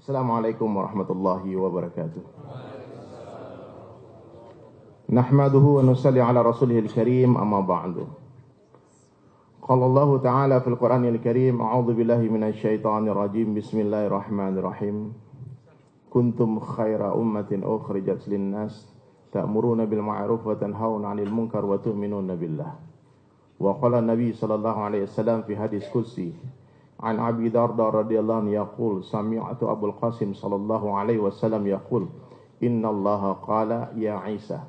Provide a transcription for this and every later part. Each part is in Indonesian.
Assalamualaikum warahmatullahi wabarakatuh. Nahmaduhu wa nusalli ala rasulihil karim, amma ba'du. Qala Allah Ta'ala fil Qur'anil Karim, a'udzu billahi minasy syaithanir rajim. Bismillahirrahmanirrahim. Kuntum khaira ummatin ukhrijat lin-nas ta'muruna bil ma'ruf wa tanhauna 'anil munkar wa tu'minuna billah. Wa qala Nabi sallallahu alaihi wasallam fi hadis qudsi an Abi Darda radhiyallahu anhu yaqul sami'tu Abul Qasim sallallahu alaihi wasallam yaqul innallaha qala ya Isa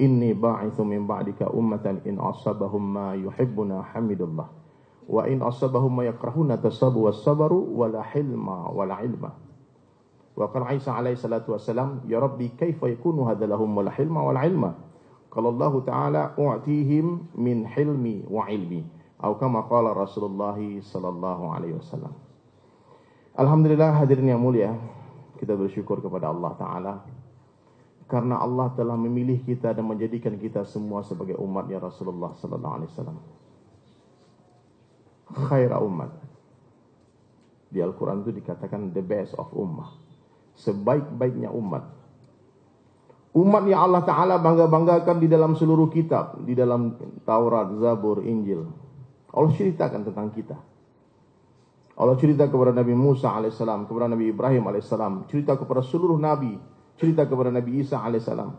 inni ba'itsu min ba'dika ummatan in asabahum ma yuhibbuna hamidullah wa in asabahum ma yakrahuna tasabu was-sabru wala hilma wala ilma. Wa qala Isa alaihi salatu wassalam ya rabbi kaifa yakunu hadza lahum wala hilma wala ilma. Qala Allah ta'ala u'tihim min hilmi wa ilmi. Atau kama qala Rasulullah sallallahu alaihi wasallam. Alhamdulillah, hadirin yang mulia, kita bersyukur kepada Allah Ta'ala karena Allah telah memilih kita dan menjadikan kita semua sebagai umatnya Rasulullah sallallahu alaihi wasallam. Khaira ummat. Di Al-Quran itu dikatakan the best of ummah. Sebaik-baiknya umat. Umat yang Allah Ta'ala bangga-banggakan di dalam seluruh kitab. Di dalam Taurat, Zabur, Injil. Allah ceritakan tentang kita. Allah cerita kepada Nabi Musa alaihissalam, kepada Nabi Ibrahim alaihissalam, cerita kepada seluruh Nabi, cerita kepada Nabi Isa alaihissalam.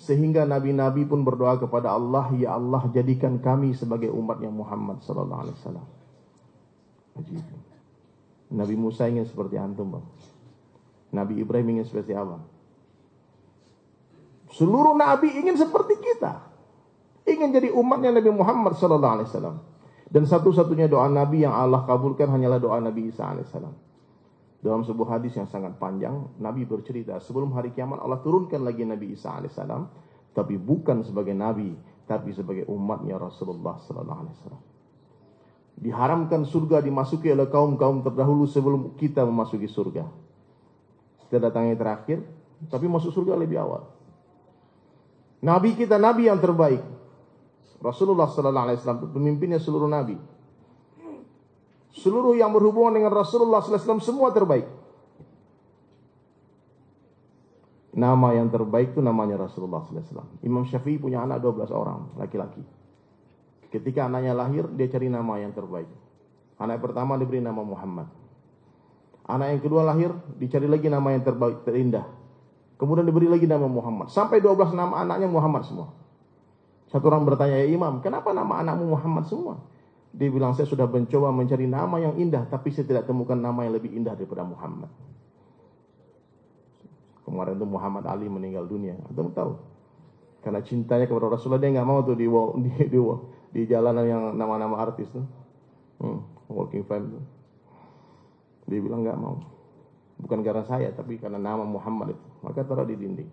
Sehingga Nabi-Nabi pun berdoa kepada Allah, ya Allah jadikan kami sebagai umatnya Muhammad sallallahu alaihi wasallam. Nabi Musa ingin seperti antum, bang. Nabi Ibrahim ingin seperti apa? Seluruh Nabi ingin seperti kita. Ingin jadi umatnya Nabi Muhammad sallallahu alaihi wasallam. Dan satu-satunya doa Nabi yang Allah kabulkan hanyalah doa Nabi Isa alaihissalam. Dalam sebuah hadis yang sangat panjang, Nabi bercerita sebelum hari kiamat Allah turunkan lagi Nabi Isa alaihissalam, tapi bukan sebagai Nabi, tapi sebagai umatnya Rasulullah sallallahu alaihi wasallam. Diharamkan surga dimasuki oleh kaum-kaum terdahulu sebelum kita memasuki surga. Kita datangnya terakhir, tapi masuk surga lebih awal. Nabi kita Nabi yang terbaik. Rasulullah sallallahu alaihi wasallam pemimpinnya seluruh nabi. Seluruh yang berhubungan dengan Rasulullah sallallahu alaihi wasallam semua terbaik. Nama yang terbaik itu namanya Rasulullah sallallahu alaihi wasallam. Imam Syafi'i punya anak 12 orang laki-laki. Ketika anaknya lahir, dia cari nama yang terbaik. Anak pertama diberi nama Muhammad. Anak yang kedua lahir, dicari lagi nama yang terbaik, terindah. Kemudian diberi lagi nama Muhammad. Sampai 12 nama anaknya Muhammad semua. Satu orang bertanya, ya Imam, kenapa nama anakmu Muhammad semua? Dia bilang, saya sudah mencoba mencari nama yang indah, tapi saya tidak temukan nama yang lebih indah daripada Muhammad. Kemarin itu Muhammad Ali meninggal dunia. Anda tahu? Karena cintanya kepada Rasulullah, dia nggak mau tuh di jalanan yang nama-nama artis tuh. Walking Fame tuh. Dia bilang nggak mau. Bukan karena saya, tapi karena nama Muhammad itu. Maka taruh di dinding.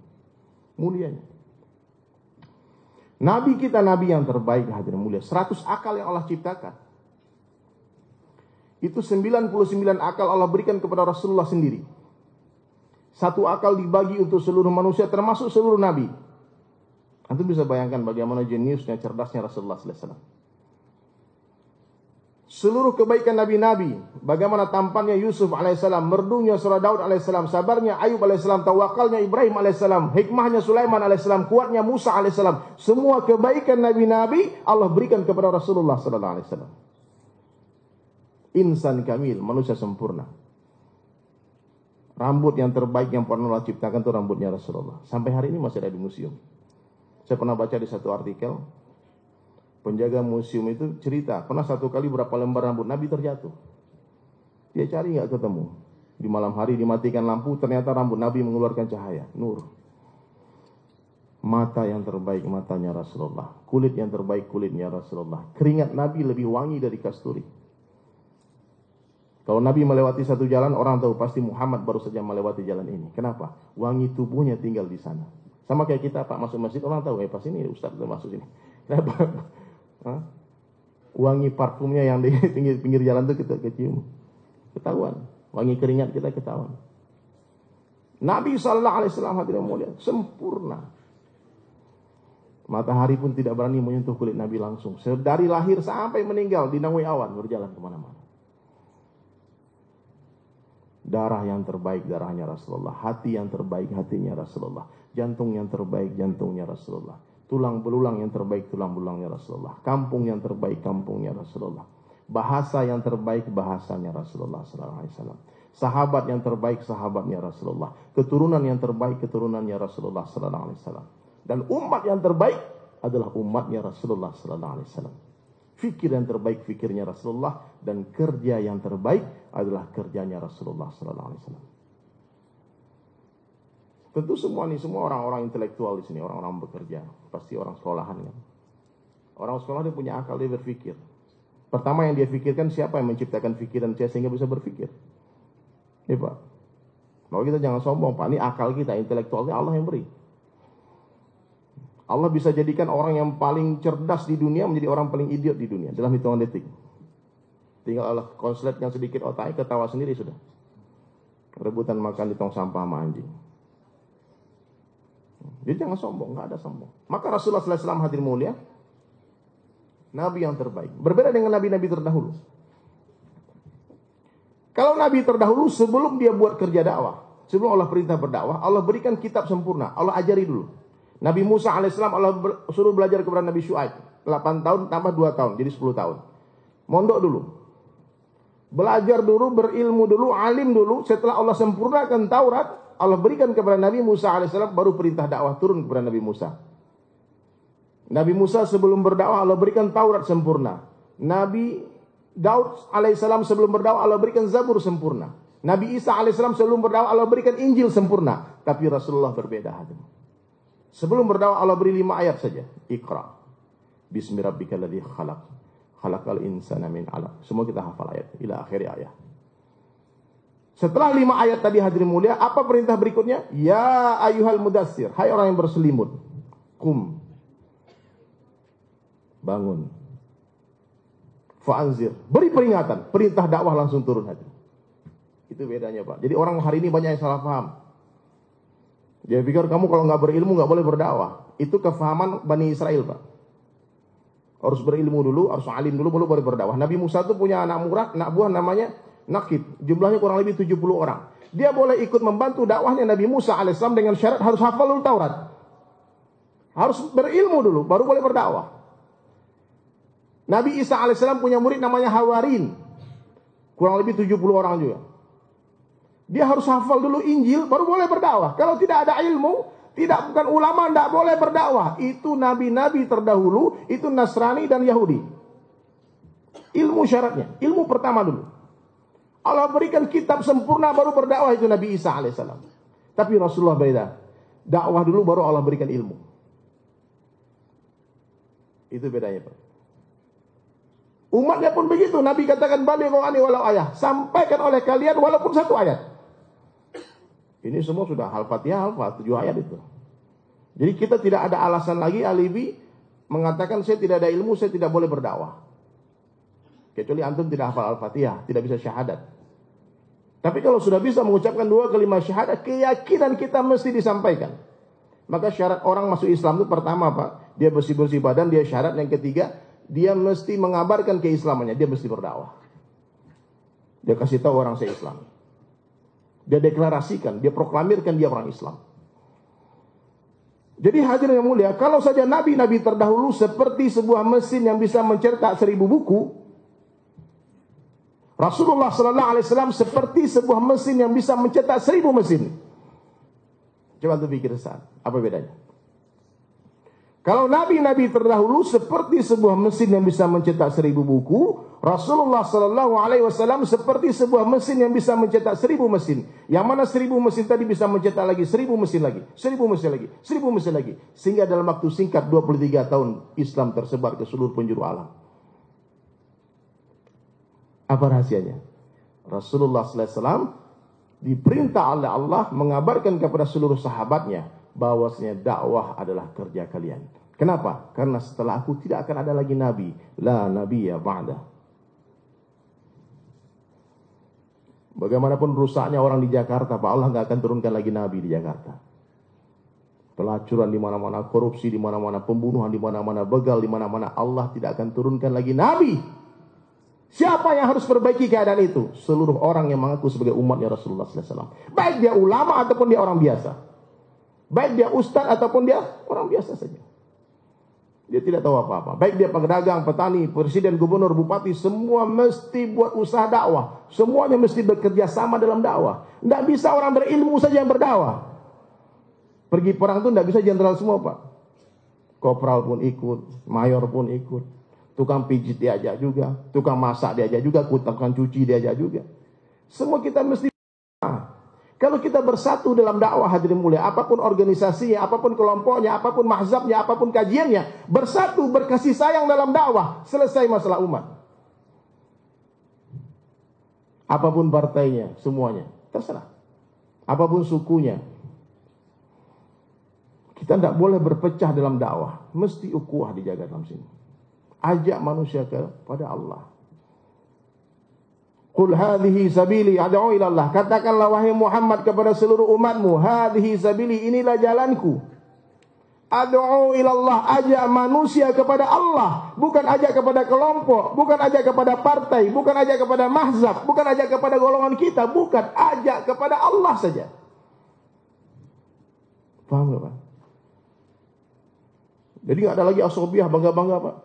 Mulianya. Nabi kita Nabi yang terbaik, hadirin mulia. 100 akal yang Allah ciptakan. Itu 99 akal Allah berikan kepada Rasulullah sendiri. 1 akal dibagi untuk seluruh manusia termasuk seluruh Nabi. Antum bisa bayangkan bagaimana jeniusnya, cerdasnya Rasulullah sallallahu alaihi wasallam. Seluruh kebaikan Nabi-Nabi, bagaimana tampannya Yusuf alaihissalam, merdunya surah Daud alaihissalam, sabarnya Ayub alaihissalam, tawakalnya Ibrahim alaihissalam, hikmahnya Sulaiman alaihissalam, kuatnya Musa alaihissalam. Semua kebaikan Nabi-Nabi Allah berikan kepada Rasulullah sallallahu alaihi wasallam. Insan kamil, manusia sempurna. Rambut yang terbaik yang pernah Allah ciptakan itu rambutnya Rasulullah. Sampai hari ini masih ada di museum. Saya pernah baca di satu artikel, penjaga museum itu cerita, pernah satu kali berapa lembar rambut Nabi terjatuh. Dia cari nggak ketemu. Di malam hari dimatikan lampu, ternyata rambut Nabi mengeluarkan cahaya, nur. Mata yang terbaik matanya Rasulullah. Kulit yang terbaik kulitnya Rasulullah. Keringat Nabi lebih wangi dari kasturi. Kalau Nabi melewati satu jalan, orang tahu pasti Muhammad baru saja melewati jalan ini. Kenapa? Wangi tubuhnya tinggal di sana. Sama kayak kita, Pak, masuk masjid, orang tahu, pasti ini Ustaz udah masuk sini. Kenapa? Wangi parfumnya yang di pinggir jalan itu kita kecium, ketahuan. Wangi keringat kita ketahuan. Nabi SAW hadirin mulia sempurna. Matahari pun tidak berani menyentuh kulit Nabi langsung. Dari lahir sampai meninggal dinaungi awan berjalan kemana-mana. Darah yang terbaik darahnya Rasulullah, hati yang terbaik hatinya Rasulullah, jantung yang terbaik jantungnya Rasulullah, tulang belulang yang terbaik tulang belulangnya Rasulullah, kampung yang terbaik kampungnya Rasulullah, bahasa yang terbaik bahasanya Rasulullah sallallahu alaihi wasallam, sahabat yang terbaik sahabatnya Rasulullah, keturunan yang terbaik keturunannya Rasulullah sallallahu alaihi wasallam, dan umat yang terbaik adalah umatnya Rasulullah sallallahu alaihi wasallam. Fikir yang terbaik fikirnya Rasulullah, dan kerja yang terbaik adalah kerjanya Rasulullah sallallahu alaihi wasallam. Tentu semua orang-orang intelektual di sini, orang-orang bekerja, pasti orang sekolahan kan. Orang sekolah dia punya akal, dia berpikir. Pertama yang dia pikirkan, siapa yang menciptakan pikiran saya sehingga bisa berpikir? Ya Pak. Maka kita jangan sombong Pak, ini akal kita, intelektualnya Allah yang beri. Allah bisa jadikan orang yang paling cerdas di dunia menjadi orang paling idiot di dunia dalam hitungan detik. Tinggal Allah konsletkan sedikit otaknya, ketawa sendiri sudah. Rebutan makan di tong sampah sama anjing. Jadi jangan sombong, nggak ada sombong. Maka Rasulullah SAW hadir mulia, Nabi yang terbaik. Berbeda dengan Nabi-Nabi terdahulu. Kalau Nabi terdahulu sebelum dia buat kerja dakwah, sebelum Allah perintah berdakwah, Allah berikan kitab sempurna, Allah ajari dulu. Nabi Musa alaihissalam Allah suruh belajar kepada Nabi Syuaib. 8 tahun tambah 2 tahun, jadi 10 tahun. Mondok dulu. Belajar dulu, berilmu dulu, alim dulu. Setelah Allah sempurnakan Taurat, Allah berikan kepada Nabi Musa alaihissalam, baru perintah dakwah turun kepada Nabi Musa. Nabi Musa sebelum berdakwah Allah berikan Taurat sempurna. Nabi Daud alaihissalam sebelum berdakwah Allah berikan Zabur sempurna. Nabi Isa alaihissalam sebelum berdakwah Allah berikan Injil sempurna. Tapi Rasulullah berbeda hati. Sebelum berdakwah Allah beri 5 ayat saja. Iqra. Bismi rabbikal ladzi khalaq. Khalaqal insana min 'alaq. Semua kita hafal ayat ila akhir ayat. Setelah 5 ayat tadi hadirin mulia, apa perintah berikutnya? Ya ayyuhal mudassir, hai orang yang berselimut. Qum. Bangun. Fa'anzir. Beri peringatan, perintah dakwah langsung turun hadirin. Itu bedanya, Pak. Jadi orang hari ini banyak yang salah paham. Dia pikir kamu kalau nggak berilmu nggak boleh berdakwah. Itu kefahaman Bani Israel, Pak. Harus berilmu dulu, harus alim dulu, baru berdakwah. Nabi Musa itu punya anak buah namanya Nakib. Jumlahnya kurang lebih 70 orang. Dia boleh ikut membantu dakwahnya Nabi Musa alaihissalam dengan syarat harus hafal dulu Taurat. Harus berilmu dulu, baru boleh berdakwah. Nabi Isa alaihissalam punya murid namanya Hawarin. Kurang lebih 70 orang juga. Dia harus hafal dulu Injil, baru boleh berdakwah. Kalau tidak ada ilmu, bukan ulama, tidak boleh berdakwah. Itu nabi-nabi terdahulu, itu Nasrani dan Yahudi. Ilmu syaratnya, ilmu pertama dulu. Allah berikan kitab sempurna, baru berdakwah, itu Nabi Isa alaihissalam. Tapi Rasulullah beda. Dakwah dulu, baru Allah berikan ilmu. Itu bedanya, Pak. Umatnya pun begitu. Nabi katakan, balighu anni walau ayah. Sampaikan oleh kalian walaupun 1 ayat. Ini semua sudah Al-Fatihah, 7 ayat itu. Jadi kita tidak ada alasan lagi alibi mengatakan saya tidak ada ilmu, saya tidak boleh berdakwah. Kecuali antum tidak hafal Al-Fatihah, tidak bisa syahadat. Tapi kalau sudah bisa mengucapkan 2 kalimat syahadat, keyakinan kita mesti disampaikan. Maka syarat orang masuk Islam itu pertama, Pak, dia bersih-bersih badan, dia syarat. Yang ketiga, dia mesti mengabarkan keislamannya, dia mesti berdakwah. Dia kasih tahu orang saya Islam. Dia deklarasikan, dia proklamirkan dia orang Islam. Jadi hadirin yang mulia, kalau saja nabi-nabi terdahulu seperti sebuah mesin yang bisa mencetak 1000 buku, Rasulullah sallallahu alaihi wasallam seperti sebuah mesin yang bisa mencetak 1000 mesin. Coba tuh pikir saat, apa bedanya? Kalau nabi-nabi terdahulu seperti sebuah mesin yang bisa mencetak 1000 buku, Rasulullah sallallahu alaihi wasallam seperti sebuah mesin yang bisa mencetak 1000 mesin. Yang mana 1000 mesin tadi bisa mencetak lagi 1000 mesin lagi, 1000 mesin lagi, 1000 mesin lagi. Sehingga dalam waktu singkat 23 tahun Islam tersebar ke seluruh penjuru alam. Apa rahasianya? Rasulullah sallallahu alaihi wasallam diperintah oleh Allah mengabarkan kepada seluruh sahabatnya bahwasanya dakwah adalah kerja kalian. Kenapa? Karena setelah aku tidak akan ada lagi nabi, la nabiyya ba'da. Bagaimanapun rusaknya orang di Jakarta, Pak, Allah nggak akan turunkan lagi nabi di Jakarta. Pelacuran di mana-mana, korupsi di mana-mana, pembunuhan di mana-mana, begal di mana-mana, Allah tidak akan turunkan lagi nabi. Siapa yang harus perbaiki keadaan itu? Seluruh orang yang mengaku sebagai umatnya Rasulullah SAW. Baik dia ulama ataupun dia orang biasa. Baik dia ustadz ataupun dia orang biasa saja. Dia tidak tahu apa-apa. Baik dia pedagang, petani, presiden, gubernur, bupati, semua mesti buat usaha dakwah. Semuanya mesti bekerja sama dalam dakwah. Tidak bisa orang berilmu saja yang berdakwah. Pergi perang itu tidak bisa jenderal semua, Pak. Kopral pun ikut, mayor pun ikut. Tukang pijit diajak juga, tukang masak diajak juga, tukang cuci diajak juga. Semua kita mesti. Kalau kita bersatu dalam dakwah, hadirin mulia, apapun organisasinya, apapun kelompoknya, apapun mazhabnya, apapun kajiannya, bersatu berkasih sayang dalam dakwah, selesai masalah umat. Apapun partainya, semuanya, terserah. Apapun sukunya. Kita tidak boleh berpecah dalam dakwah, mesti ukhuwah dijaga dalam sini. Ajak manusia kepada Allah. Qul hadhihi sabili ad'u ila Allah. Katakanlah wahai Muhammad kepada seluruh umatmu, hadhihi sabili, inilah jalanku. Ad'u ila Allah, ajak manusia kepada Allah, bukan ajak kepada kelompok, bukan ajak kepada partai, bukan ajak kepada mazhab, bukan ajak kepada golongan kita, bukan, ajak kepada Allah saja. Paham enggak, Pak? Jadi enggak ada lagi asobiah bangga-bangga, Pak.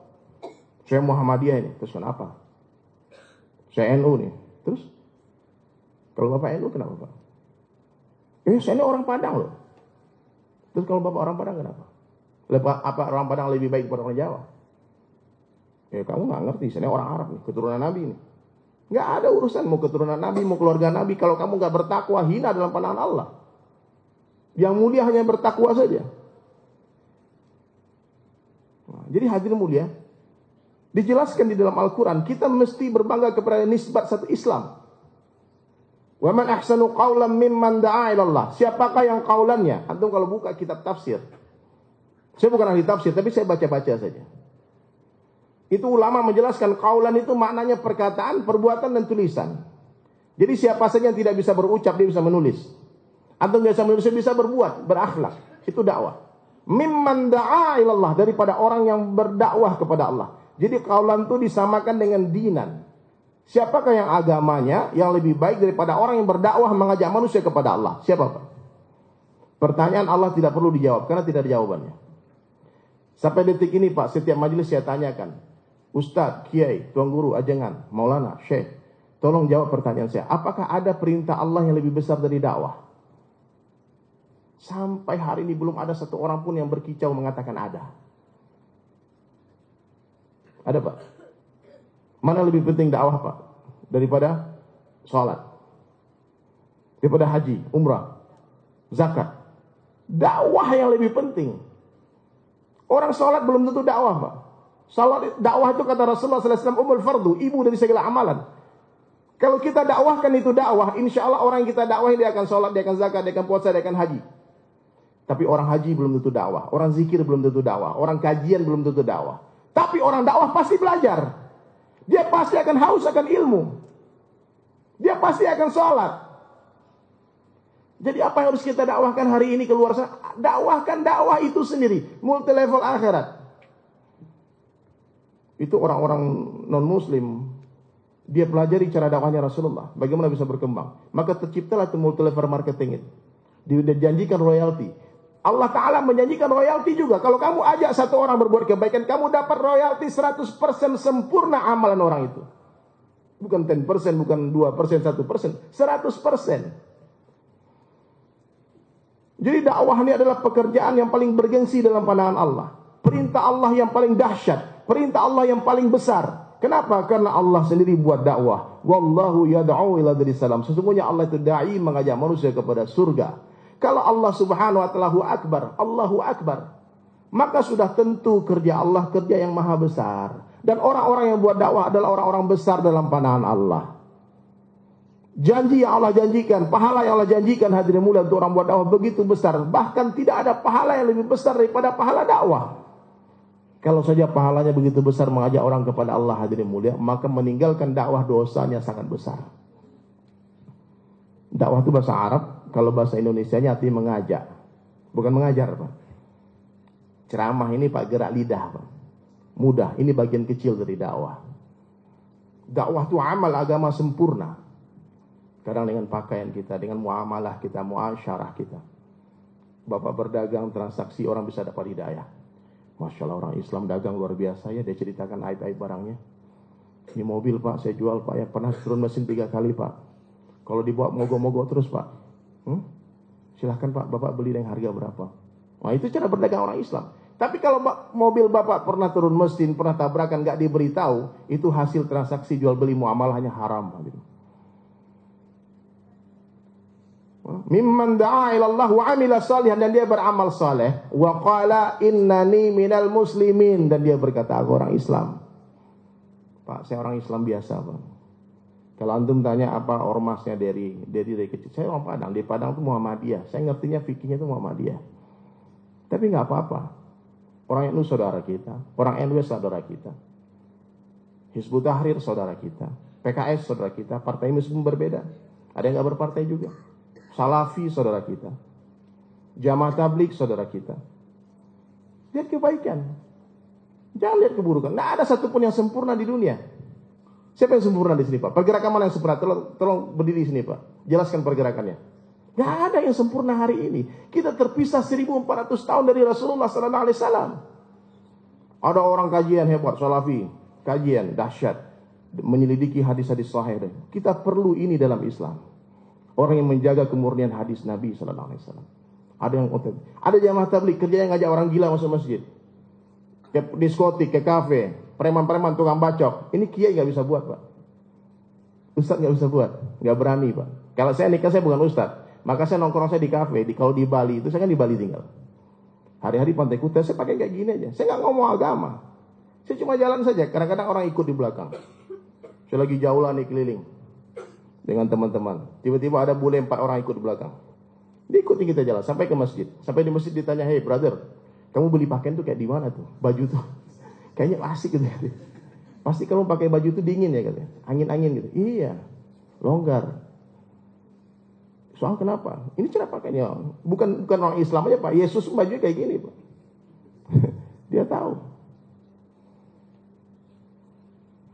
Saya Muhammadiyah ini, terus kenapa? Saya NU nih, terus? Kalau Bapak NU kenapa, Pak? Saya ini orang Padang loh. Terus kalau Bapak orang Padang kenapa? Apa orang Padang lebih baik daripada orang Jawa? Kamu nggak ngerti, saya ini orang Arab nih, keturunan Nabi nih. Nggak ada urusan mau keturunan Nabi, mau keluarga Nabi. Kalau kamu nggak bertakwa, hina dalam pandangan Allah. Yang mulia hanya bertakwa saja. Nah, jadi hadirin mulia, dijelaskan di dalam Al-Quran, kita mesti berbangga kepada nisbat satu Islam. Wa man ahsanu qawlan mimman da'a ila Allah. Siapakah yang qaulannya? Antum kalau buka kitab tafsir. Saya bukan ahli tafsir, tapi saya baca-baca saja. Itu ulama menjelaskan qaulan itu maknanya perkataan, perbuatan dan tulisan. Jadi siapa saja yang tidak bisa berucap, dia bisa menulis. Antum bisa menulis, bisa berbuat, berakhlak. Itu dakwah. Mimman da'a ila Allah, daripada orang yang berdakwah kepada Allah. Jadi qaulan itu disamakan dengan dinan. Siapakah yang agamanya yang lebih baik daripada orang yang berdakwah mengajak manusia kepada Allah? Siapa, Pak? Pertanyaan Allah tidak perlu dijawab karena tidak ada jawabannya. Sampai detik ini, Pak, setiap majelis saya tanyakan, Ustadz, Kiai, Tuan Guru, Ajengan, Maulana, Syekh, tolong jawab pertanyaan saya. Apakah ada perintah Allah yang lebih besar dari dakwah? Sampai hari ini belum ada satu orang pun yang berkicau mengatakan ada. Ada, Pak? Mana lebih penting dakwah, Pak? Daripada sholat? Daripada haji, umrah, zakat? Dakwah yang lebih penting. Orang sholat belum tentu dakwah, Pak. Sholat, dakwah itu kata Rasulullah SAW, umul fardu, ibu dari segala amalan. Kalau kita dakwahkan itu dakwah, insya Allah orang yang kita dakwah dia akan sholat, dia akan zakat, dia akan puasa, dia akan haji. Tapi orang haji belum tentu dakwah. Orang zikir belum tentu dakwah. Orang kajian belum tentu dakwah. Tapi orang dakwah pasti belajar. Dia pasti akan haus akan ilmu. Dia pasti akan sholat. Jadi apa yang harus kita dakwahkan hari ini keluar sana? Dakwahkan dakwah itu sendiri. Multi level akhirat. Itu orang-orang non-muslim. Dia pelajari cara dakwahnya Rasulullah. Bagaimana bisa berkembang. Maka terciptalah itu multi level marketing itu. Dijanjikan royalti. Allah Ta'ala menjanjikan royalti juga. Kalau kamu ajak satu orang berbuat kebaikan, kamu dapat royalti 100% sempurna amalan orang itu. Bukan 10%, bukan 2%, 1%. 100%. Jadi dakwah ini adalah pekerjaan yang paling bergengsi dalam pandangan Allah. Perintah Allah yang paling dahsyat. Perintah Allah yang paling besar. Kenapa? Karena Allah sendiri buat dakwah. Wallahu yad'u ila daris salam. Sesungguhnya Allah itu da'i mengajak manusia kepada surga. Kalau Allah subhanahu wa ta'ala Allahu Akbar, maka sudah tentu kerja Allah kerja yang maha besar. Dan orang-orang yang buat dakwah adalah orang-orang besar dalam pandangan Allah. Janji yang Allah janjikan, pahala yang Allah janjikan hadirin mulia untuk orang buat dakwah begitu besar. Bahkan tidak ada pahala yang lebih besar daripada pahala dakwah. Kalau saja pahalanya begitu besar mengajak orang kepada Allah hadirin mulia, maka meninggalkan dakwah dosanya sangat besar. Dakwah itu bahasa Arab. Kalau bahasa Indonesianya artinya mengajak. Bukan mengajar, Pak. Ceramah ini, Pak, gerak lidah, Pak. Mudah, ini bagian kecil dari dakwah. Dakwah itu amal agama sempurna. Kadang dengan pakaian kita, dengan muamalah kita, muasyarah kita. Bapak berdagang, transaksi, orang bisa dapat hidayah. Masya Allah, orang Islam dagang luar biasa ya. Dia ceritakan aib-aib barangnya. Ini mobil Pak, saya jual Pak ya. Pernah turun mesin 3 kali Pak. Kalau dibawa mogok-mogok terus Pak. Silahkan Pak, Bapak beli dengan harga berapa. Nah itu cara berdagang orang Islam. Tapi kalau mobil Bapak pernah turun mesin, pernah tabrakan, gak diberitahu, itu hasil transaksi jual beli muamalahnya haram. Mimman da'a ilallah wa amila salihan, dan dia beramal saleh. Wa qala innani minal muslimin, dan dia berkata aku orang Islam. Pak, saya orang Islam biasa Pak. Kalau antum tanya apa ormasnya dari kecil, saya orang Padang. Di Padang itu Muhammadiyah. Saya ngertinya fikihnya itu Muhammadiyah. Tapi nggak apa-apa. Orang NU saudara kita, orang NW saudara kita, Hizbut Tahrir saudara kita, PKS saudara kita, partai meskipun berbeda. Ada yang nggak berpartai juga. Salafi saudara kita, Jamaah Tabligh saudara kita. Lihat kebaikan, jangan lihat keburukan. Nggak ada satupun yang sempurna di dunia. Siapa yang sempurna di sini Pak? Pergerakan mana yang sempurna? Tolong berdiri di sini Pak. Jelaskan pergerakannya. Gak ada yang sempurna hari ini. Kita terpisah 1400 tahun dari Rasulullah sallallahu alaihi wasallam. Ada orang kajian hebat, salafi, kajian dahsyat, menyelidiki hadis-hadis sahih. Kita perlu ini dalam Islam. Orang yang menjaga kemurnian hadis Nabi sallallahu alaihi wasallam. Ada yang otentik. Ada jamaah tabligh kerja yang ngajak orang gila masuk masjid. Ke diskotik, ke kafe, preman-preman tukang bacok. Ini kiai nggak bisa buat Pak. Ustadz nggak bisa buat, nggak berani Pak. Kalau saya nikah saya bukan ustadz. Maka saya nongkrong saya di kafe, kalau di Bali itu saya kan di Bali tinggal. Hari-hari Pantai Kuta saya pakai kayak gini aja. Saya nggak ngomong agama. Saya cuma jalan saja. Kadang-kadang orang ikut di belakang. Saya lagi jauh lah nih keliling dengan teman-teman. Tiba-tiba ada bule 4 orang ikut di belakang. Diikuti kita jalan sampai ke masjid. Sampai di masjid ditanya, hey brother, kamu beli pakaian tuh kayak di mana tuh? Baju tuh kayaknya asik gitu. Pasti kamu pakai baju tuh dingin ya katanya. Angin-angin gitu. Iya, longgar. Soal kenapa? Ini cara pakainya. Bukan orang Islam aja Pak. Yesus bajunya kayak gini Pak. Dia tahu.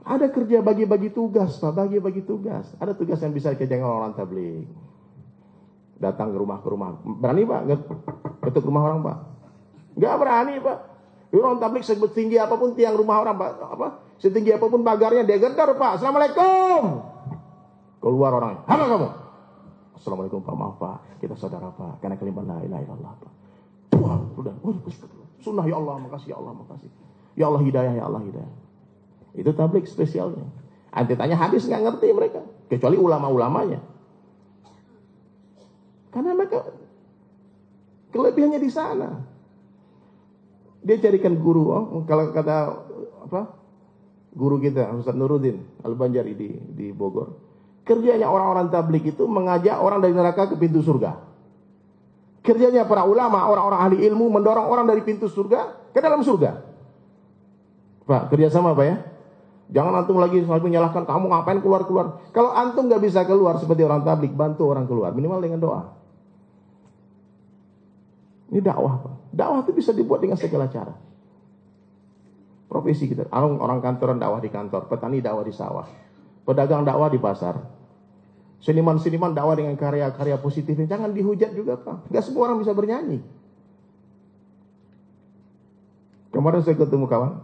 Ada kerja bagi-bagi tugas Pak. Bagi-bagi tugas. Ada tugas yang bisa dikerjakan orang tabligh. Datang ke rumah. Berani Pak? Ketuk rumah orang Pak? Gak berani Pak. Orang tabligh setinggi apapun tiang rumah orang Pak. Setinggi apapun pagarnya dia gedor Pak. Assalamualaikum. Keluar orangnya. Apa kamu? Assalamualaikum Pak, maaf Pak, kita saudara Pak, karena kalimat la ilaha illallah Pak. Udah, sunnah ya Allah, makasih ya Allah, makasih. Ya Allah hidayah, ya Allah hidayah. Itu tabligh spesialnya. Anti tanya hadis nggak ngerti mereka, kecuali ulama-ulamanya. Karena mereka kelebihannya di sana. Dia carikan guru, kalau kata guru kita Ustaz Nuruddin Al-Banjari di Bogor. Kerjanya orang-orang tabligh itu mengajak orang dari neraka ke pintu surga. Kerjanya para ulama, orang-orang ahli ilmu mendorong orang dari pintu surga ke dalam surga. Pak, kerjasama Pak ya. Jangan antum lagi selalu menyalahkan kamu ngapain keluar-keluar. Kalau antum nggak bisa keluar seperti orang tabligh, bantu orang keluar minimal dengan doa. Ini dakwah Pak. Dakwah itu bisa dibuat dengan segala cara. Profesi kita, orang kantoran dakwah di kantor, petani dakwah di sawah, pedagang dakwah di pasar. Seniman-seniman dakwah dengan karya-karya positif. Jangan dihujat juga Pak. Gak semua orang bisa bernyanyi. Kemarin saya ketemu kawan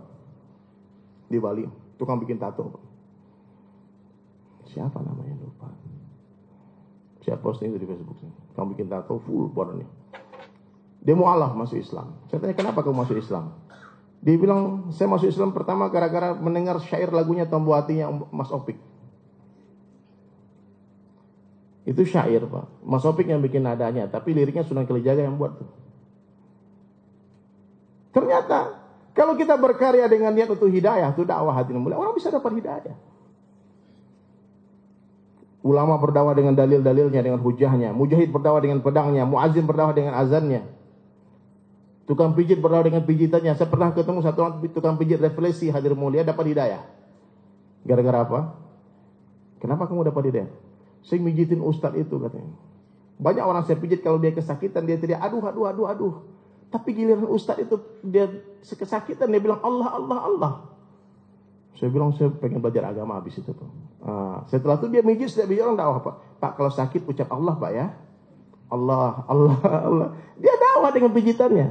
di Bali, tukang bikin tato Pak. Siapa namanya lupa. Saya posting itu di Facebook. Tukang bikin tato full badannya. Dia mu'alaf masuk Islam. Saya tanya kenapa kamu masuk Islam? Dia bilang saya masuk Islam pertama gara-gara mendengar syair lagunya Tombo Hatinya Mas Opik. Itu syair Pak. Mas Opik yang bikin nadanya, tapi liriknya Sunan Kalijaga yang buat tuh. Ternyata kalau kita berkarya dengan niat untuk hidayah, itu dakwah hati mulia, orang bisa dapat hidayah. Ulama berdakwah dengan dalil-dalilnya, dengan hujahnya. Mujahid berdakwah dengan pedangnya. Muazzin berdakwah dengan azannya. Tukang pijit berdakwah dengan pijitannya. Saya pernah ketemu satu orang tukang pijit refleksi hadir mulia dapat hidayah. Gara-gara apa? Kenapa kamu dapat hidayah? Saya mijitin ustadz itu katanya. Banyak orang saya pijit kalau dia kesakitan dia teriak aduh. Tapi giliran ustadz itu dia kesakitan dia bilang Allah. Saya bilang saya pengen belajar agama habis itu tuh. Setelah itu dia mijit, setiap mijit orang dakwah Pak. Pak kalau sakit ucap Allah Pak ya. Allah, Allah, Allah. Dia dakwah dengan pijitannya.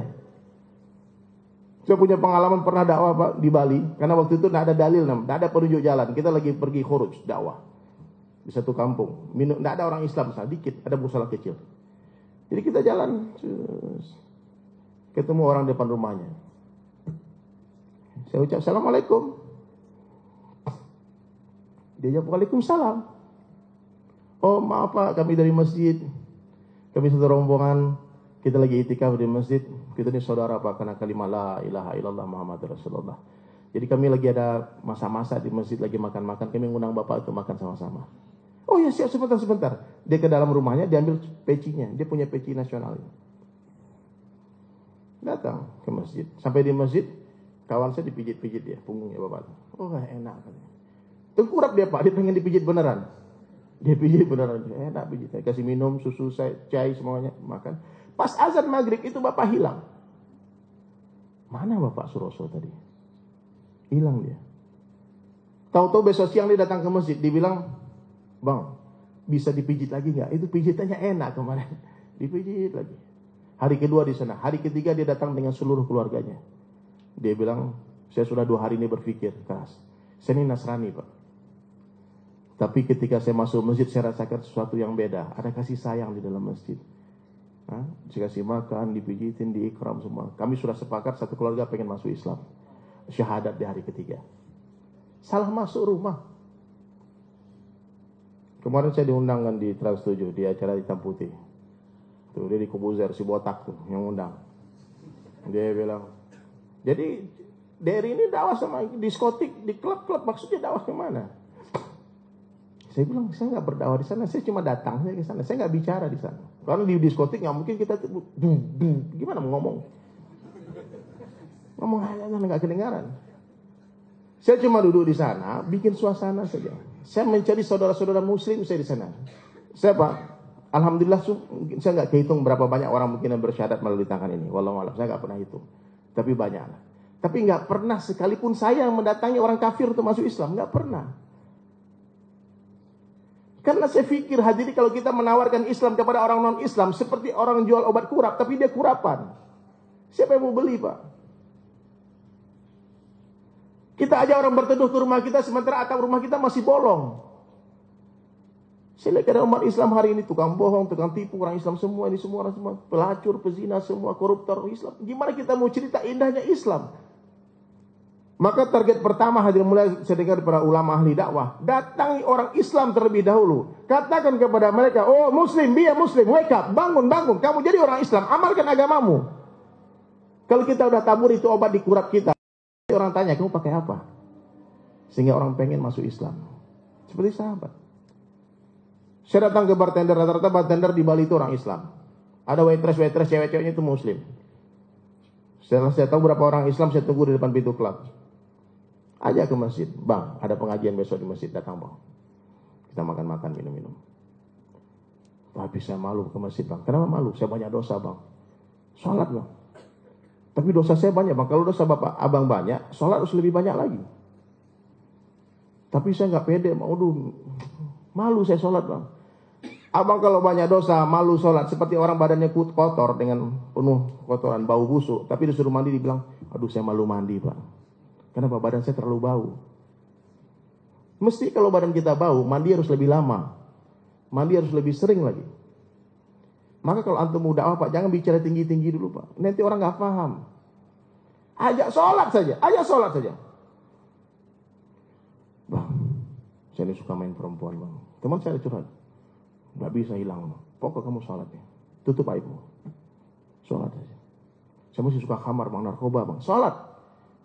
Saya punya pengalaman pernah dakwah Pak di Bali. Karena waktu itu tidak ada dalil, tidak ada penunjuk jalan. Kita lagi pergi khuruj dakwah di satu kampung. Tidak ada orang Islam, sedikit, ada musola kecil. Jadi kita jalan, ketemu orang depan rumahnya. Saya ucap Assalamualaikum. Dia jawab Waalaikumsalam. Oh maaf Pak, kami dari masjid. Kami satu rombongan. Kita lagi itikaf di masjid. Kita ini saudara Pak, karena kalimat la ilaha illallah Muhammad Rasulullah. Jadi kami lagi ada masa-masa di masjid, lagi makan-makan. Kami ngundang Bapak untuk makan sama-sama. Oh ya siap, sebentar. Dia ke dalam rumahnya, dia ambil pecinya. Dia punya peci nasional. Datang ke masjid. Sampai di masjid, kawan saya dipijit-pijit dia, punggungnya Bapak. Oh enak. Tengkurap dia Pak, dia pengen dipijit beneran. Dia pijit beneran, enak pijit. Saya kasih minum, susu, cai, semuanya, makan. Pas azan maghrib itu Bapak hilang. Mana Bapak Suroso tadi? Hilang dia. Tahu-tahu besok siang dia datang ke masjid, dia bilang, Bang, bisa dipijit lagi nggak? Itu pijitannya enak kemarin. Dipijit lagi. Hari kedua di sana, hari ketiga dia datang dengan seluruh keluarganya. Dia bilang, saya sudah 2 hari ini berpikir keras. Saya ini Nasrani Pak. Tapi ketika saya masuk masjid, saya rasakan sesuatu yang beda. Ada kasih sayang di dalam masjid. Saya kasih makan, dipijitin, diikram semua. Kami sudah sepakat satu keluarga pengen masuk Islam. Syahadat di hari ketiga. Salah masuk rumah. Kemarin saya diundangkan di Trans 7 di acara Hitam Putih. Tuh dia di Kobuzer, si botak tuh yang undang. Dia bilang, jadi dari ini dakwah sama diskotik, di klub-klub, maksudnya dakwah kemana? Saya bilang, saya nggak berdakwah di sana, saya cuma datang saya ke sana, saya nggak bicara di sana. Karena di diskotik nggak mungkin kita gimana mau ngomong hal-hal nggak kedengaran. Saya cuma duduk di sana, bikin suasana saja. Saya mencari saudara-saudara Muslim saya di sana. Saya Pak, alhamdulillah saya nggak kehitung berapa banyak orang mungkin yang bersyahadat melalui tangan ini. Wallahualam, saya nggak pernah hitung, tapi banyak. Tapi nggak pernah sekalipun saya yang mendatangi orang kafir untuk masuk Islam, nggak pernah. Karena saya pikir hadirin kalau kita menawarkan Islam kepada orang non-Islam seperti orang jual obat kurap, tapi dia kurapan. Siapa yang mau beli Pak? Kita aja orang berteduh ke rumah kita sementara atap rumah kita masih bolong. Saya lihat ada umat Islam hari ini tukang bohong, tukang tipu, orang Islam semua ini semua orang semua pelacur, pezina semua, koruptor Islam. Gimana kita mau cerita indahnya Islam? Maka target pertama hadirin mulai saya dengar para ulama ahli dakwah, datangi orang Islam terlebih dahulu. Katakan kepada mereka, oh Muslim, biar Muslim, wake up, bangun, kamu jadi orang Islam, amalkan agamamu. Kalau kita udah tabur itu obat di kurap kita, orang tanya, kamu pakai apa? Sehingga orang pengen masuk Islam. Seperti sahabat. Saya datang ke bartender, rata-rata bartender di Bali itu orang Islam. Ada waitress, cewek-ceweknya itu Muslim. Setelah saya tahu berapa orang Islam, saya tunggu di depan pintu klub. Ajak ke masjid, Bang, ada pengajian besok di masjid, datang Bang. Kita makan-makan, minum-minum. Tapi saya malu ke masjid Bang. Kenapa malu? Saya banyak dosa Bang. Sholat Bang. Tapi dosa saya banyak Bang. Kalau dosa Bapak Abang banyak, sholat harus lebih banyak lagi. Tapi saya nggak pede, malu saya sholat Bang. Abang kalau banyak dosa, malu sholat. Seperti orang badannya kotor dengan penuh kotoran, bau busuk. Tapi disuruh mandi, dibilang, aduh saya malu mandi Pak. Kenapa? Badan saya terlalu bau. Mesti kalau badan kita bau, mandi harus lebih lama. Mandi harus lebih sering lagi. Maka kalau antum mau dakwah Pak, jangan bicara tinggi-tinggi dulu Pak. Nanti orang nggak paham. Ajak sholat saja. Bang, saya ini suka main perempuan Bang. Teman saya curhat. Nggak bisa hilang Bang. Pokok kamu sholat ya. Tutup aibmu. Sholat saja. Saya masih suka khamar Bang, narkoba Bang. Sholat.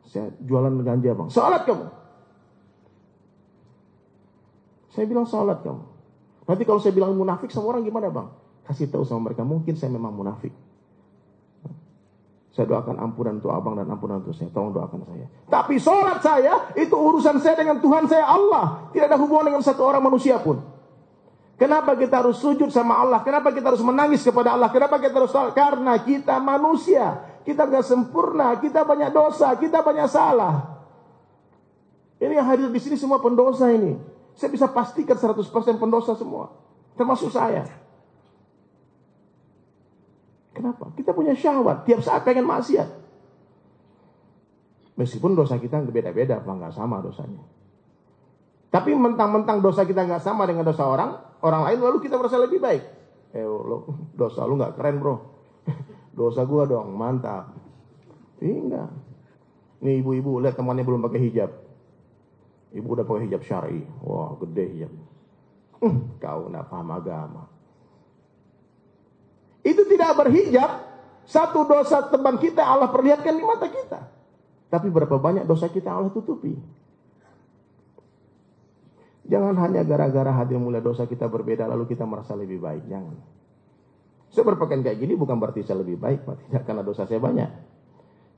Saya jualan ganja Bang. Sholat kamu. Saya bilang sholat kamu. Nanti kalau saya bilang munafik sama orang gimana Bang? Kasih tahu sama mereka, mungkin saya memang munafik. Saya doakan ampunan untuk abang dan ampunan untuk saya. Tolong doakan saya. Tapi sholat saya, itu urusan saya dengan Tuhan saya Allah. Tidak ada hubungan dengan satu orang manusia pun. Kenapa kita harus sujud sama Allah? Kenapa kita harus menangis kepada Allah? Kenapa kita harus sholat? Karena kita manusia. Kita gak sempurna, kita banyak dosa, kita banyak salah. Ini Ini yang hadir di sini semua pendosa ini. Saya bisa pastikan 100% pendosa semua. Termasuk saya. Kenapa? Kita punya syahwat. Tiap saat pengen maksiat. Meskipun dosa kita beda-beda, nggak sama dosanya. Tapi mentang-mentang dosa kita nggak sama dengan dosa orang lain, lalu kita merasa lebih baik. Dosa lu nggak keren bro. Dosa gua dong, mantap. Enggak. Nih ibu-ibu, lihat temannya belum pakai hijab. Ibu udah pakai hijab syar'i. Wah, gede hijab. Kau nggak paham agama. Itu tidak berhijab, satu dosa teman kita Allah perlihatkan di mata kita. Tapi berapa banyak dosa kita Allah tutupi. Jangan hanya gara-gara hadir mulai dosa kita berbeda lalu kita merasa lebih baik. Jangan. Saya berpakaian kayak gini bukan berarti saya lebih baik, Pak. Tidak, karena dosa saya banyak.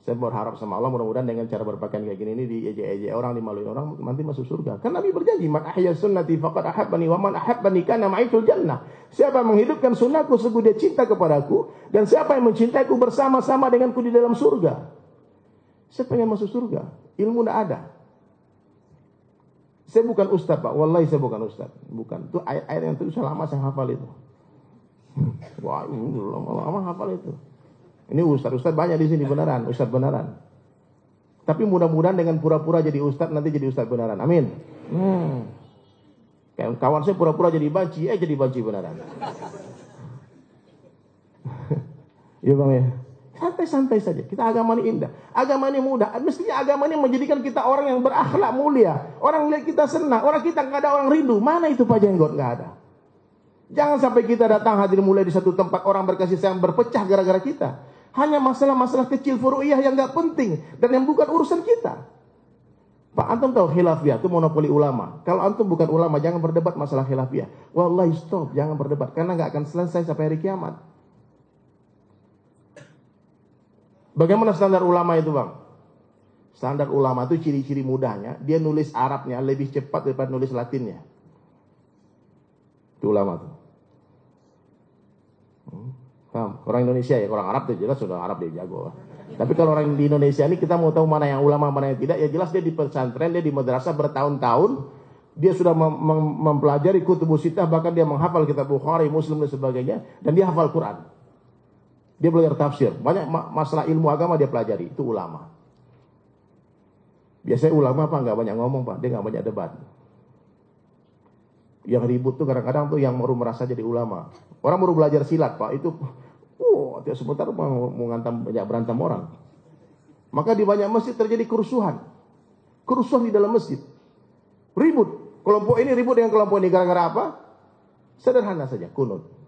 Saya berharap sama Allah mudah-mudahan dengan cara berpakaian kayak gini ini diejek-ejek orang, dimaluin orang, nanti masuk surga. Kan Nabi berjanji, "Man ahya sunnati faqad ahabbani wa man ahabbani kana ma'i fil jannah." Siapa yang menghidupkan sunnahku sungguh dia cinta kepadaku, dan siapa yang mencintaiku bersama-sama denganku di dalam surga. Saya pengen masuk surga, ilmu tidak ada. Saya bukan ustaz, Pak. Wallahi saya bukan ustaz. Bukan. Itu ayat-ayat yang tulis lama saya hafal itu. Wah, lama hafal itu. Ini ustaz-ustaz banyak di sini beneran, ustaz beneran. Tapi mudah-mudahan dengan pura-pura jadi ustaz nanti jadi ustaz beneran. Amin. Kayak kawan saya pura-pura jadi banci, jadi banci beneran. Iya Bang ya. Santai-santai saja. Kita agama ini indah. Agama ini mudah. Mestinya agama ini menjadikan kita orang yang berakhlak mulia. Orang lihat kita senang. Orang kita nggak ada orang rindu. Mana itu Pak Jenggot? Nggak ada. Jangan sampai kita datang hadir mulai di satu tempat orang berkasih sayang berpecah gara-gara kita. Hanya masalah-masalah kecil furu'iyah yang nggak penting dan yang bukan urusan kita. Pak antum tahu khilafiyah itu monopoli ulama. Kalau antum bukan ulama jangan berdebat masalah khilafiyah. Wallahi stop, jangan berdebat karena nggak akan selesai sampai hari kiamat. Bagaimana standar ulama itu Bang? Standar ulama itu ciri-ciri mudahnya, dia nulis Arabnya lebih cepat daripada nulis Latinnya. Itu ulama tuh. Paham? Orang Indonesia ya, orang Arab itu jelas sudah Arab dia jago. Tapi kalau orang di Indonesia ini kita mau tahu mana yang ulama, mana yang tidak, ya jelas dia di pesantren, dia di madrasah bertahun-tahun, dia sudah mempelajari kutubus sittah, bahkan dia menghafal kitab Bukhari, Muslim dan sebagainya, dan dia hafal Quran. Dia belajar tafsir. Banyak masalah ilmu agama dia pelajari. Itu ulama. Biasanya ulama Pak nggak banyak ngomong Pak. Dia nggak banyak debat. Yang ribut tuh kadang-kadang tuh yang baru merasa jadi ulama. Orang baru belajar silat Pak. Itu tiap sebentar mau ngantam banyak berantem orang. Maka di banyak masjid terjadi kerusuhan. Kerusuhan di dalam masjid. Ribut. Kelompok ini ribut dengan kelompok ini. Gara-gara apa? Sederhana saja. Kunut.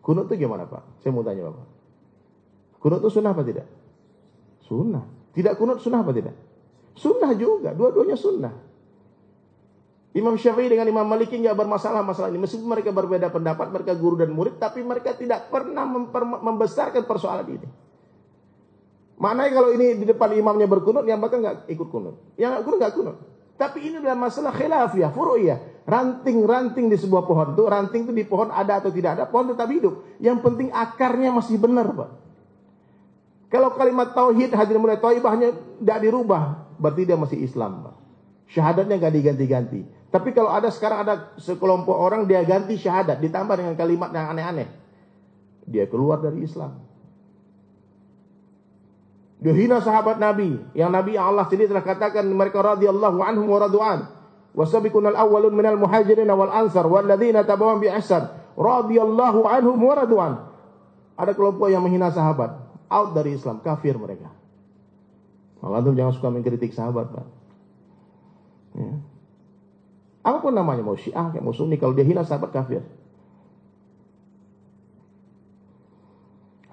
Kunut itu gimana Pak? Saya mau tanya Bapak. Kunut itu sunnah apa tidak? Sunnah. Tidak kunut sunnah apa tidak? Sunnah juga. Dua-duanya sunnah. Imam Syafi'i dengan Imam Maliki nggak bermasalah masalah ini. Meskipun mereka berbeda pendapat, mereka guru dan murid, tapi mereka tidak pernah membesarkan persoalan ini. Maknanya kalau ini di depan imamnya berkunut, yang bakal nggak ikut kunut. Yang nggak kunut nggak kunut. Tapi ini adalah masalah khilafiyah, furu'iyah. Ranting-ranting di sebuah pohon itu, ranting itu di pohon ada atau tidak ada, pohon tetap hidup. Yang penting akarnya masih benar, Pak. Kalau kalimat tauhid hadir mulai thaibahnya tidak dirubah, berarti dia masih Islam, Pak. Syahadatnya nggak diganti-ganti. Tapi kalau ada sekarang ada sekelompok orang dia ganti syahadat ditambah dengan kalimat yang aneh-aneh, dia keluar dari Islam. Dia hina sahabat Nabi, yang Nabi Allah sendiri telah katakan mereka radhiyallahu anhum wa radu'an. Wasabiqunal awwalun minal muhajirin wal ansar walladzina tabawwa'u bi ihsan radhiyallahu anhum wa radu'an. Ada kelompok yang menghina sahabat, out dari Islam, kafir mereka. Maka antum jangan suka mengkritik sahabat, Pak. Ya. Apapun namanya, mau Syiah, kayak mau Sunni, kalau dia hina sahabat kafir.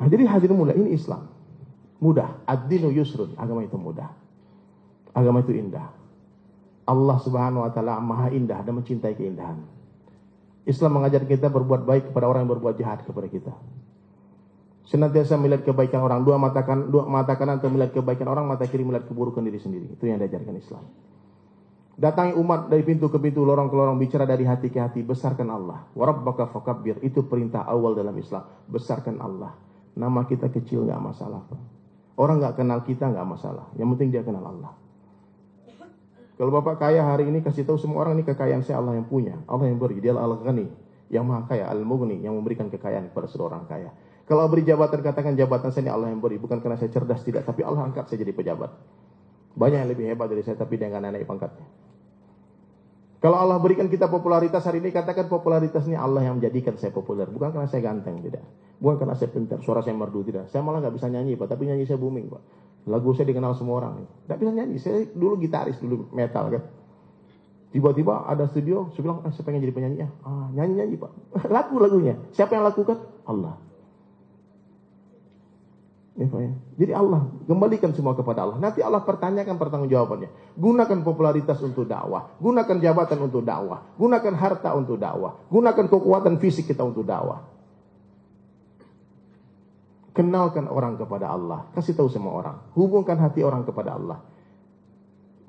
Nah, jadi hadirin mulai ini Islam. Mudah, ad-dinu yusrun, agama itu mudah. Agama itu indah. Allah Subhanahu wa taala Maha indah dan mencintai keindahan. Islam mengajar kita berbuat baik kepada orang yang berbuat jahat kepada kita. Senantiasa melihat kebaikan orang, dua mata kanan untuk melihat kebaikan orang, mata kiri melihat keburukan diri sendiri. Itu yang diajarkan Islam. Datangi umat dari pintu ke pintu, lorong ke lorong, bicara dari hati ke hati, besarkan Allah. Wa rabbaka fakabbir, itu perintah awal dalam Islam. Besarkan Allah. Nama kita kecil enggak masalah, Pak. Orang nggak kenal kita nggak masalah. Yang penting dia kenal Allah. Kalau Bapak kaya hari ini, kasih tahu semua orang, ini kekayaan saya, Allah yang punya. Allah yang beri. Dia Al-Ghani, yang maha kaya, Al-Mughni, yang memberikan kekayaan kepada seorang kaya. Kalau beri jabatan, katakan jabatan saya ini Allah yang beri. Bukan karena saya cerdas, tidak. Tapi Allah angkat saya jadi pejabat. Banyak yang lebih hebat dari saya, tapi dia nggak naik pangkatnya. Kalau Allah berikan kita popularitas hari ini, katakan popularitas ini Allah yang menjadikan saya populer. Bukan karena saya ganteng, tidak. Bukan karena saya pintar, suara saya merdu, tidak. Saya malah nggak bisa nyanyi, Pak. Tapi nyanyi saya booming, Pak. Lagu saya dikenal semua orang. Tidak bisa nyanyi. Saya dulu gitaris, dulu metal, kan. Tiba-tiba ada studio, saya bilang, saya pengen jadi penyanyi ya. Nyanyi-nyanyi, Pak. Lagu-lagunya. Siapa yang lakukan? Allah. Ya, Pak, ya. Jadi Allah, kembalikan semua kepada Allah. Nanti Allah pertanyakan pertanggungjawabannya. Gunakan popularitas untuk dakwah. Gunakan jabatan untuk dakwah. Gunakan harta untuk dakwah. Gunakan kekuatan fisik kita untuk dakwah. Kenalkan orang kepada Allah. Kasih tahu semua orang. Hubungkan hati orang kepada Allah.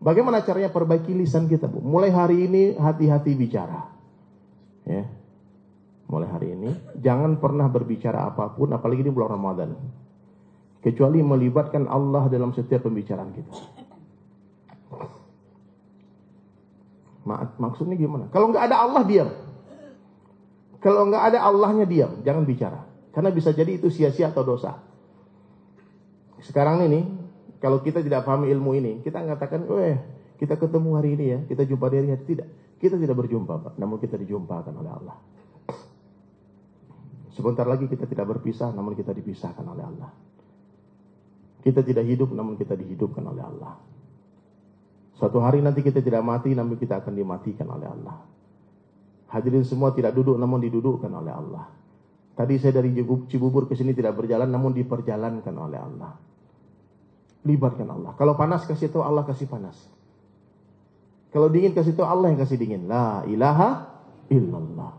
Bagaimana caranya perbaiki lisan kita, Bu? Mulai hari ini hati-hati bicara. Ya. Mulai hari ini jangan pernah berbicara apapun, apalagi di bulan Ramadan, kecuali melibatkan Allah dalam setiap pembicaraan kita. Maksudnya gimana? Kalau nggak ada Allah, diam. Kalau nggak ada Allahnya, diam. Jangan bicara. Karena bisa jadi itu sia-sia atau dosa. Sekarang ini, kalau kita tidak pahami ilmu ini, kita mengatakan, kita ketemu hari ini ya, kita jumpa hari ini. Tidak. Kita tidak berjumpa, Pak. Namun kita dijumpakan oleh Allah. Sebentar lagi kita tidak berpisah, namun kita dipisahkan oleh Allah. Kita tidak hidup, namun kita dihidupkan oleh Allah. Suatu hari nanti kita tidak mati, namun kita akan dimatikan oleh Allah. Hadirin semua tidak duduk, namun didudukkan oleh Allah. Tadi saya dari Cibubur ke sini tidak berjalan, namun diperjalankan oleh Allah. Libatkan Allah. Kalau panas, kasih tahu Allah kasih panas. Kalau dingin, kasih tahu Allah yang kasih dingin. La ilaha illallah.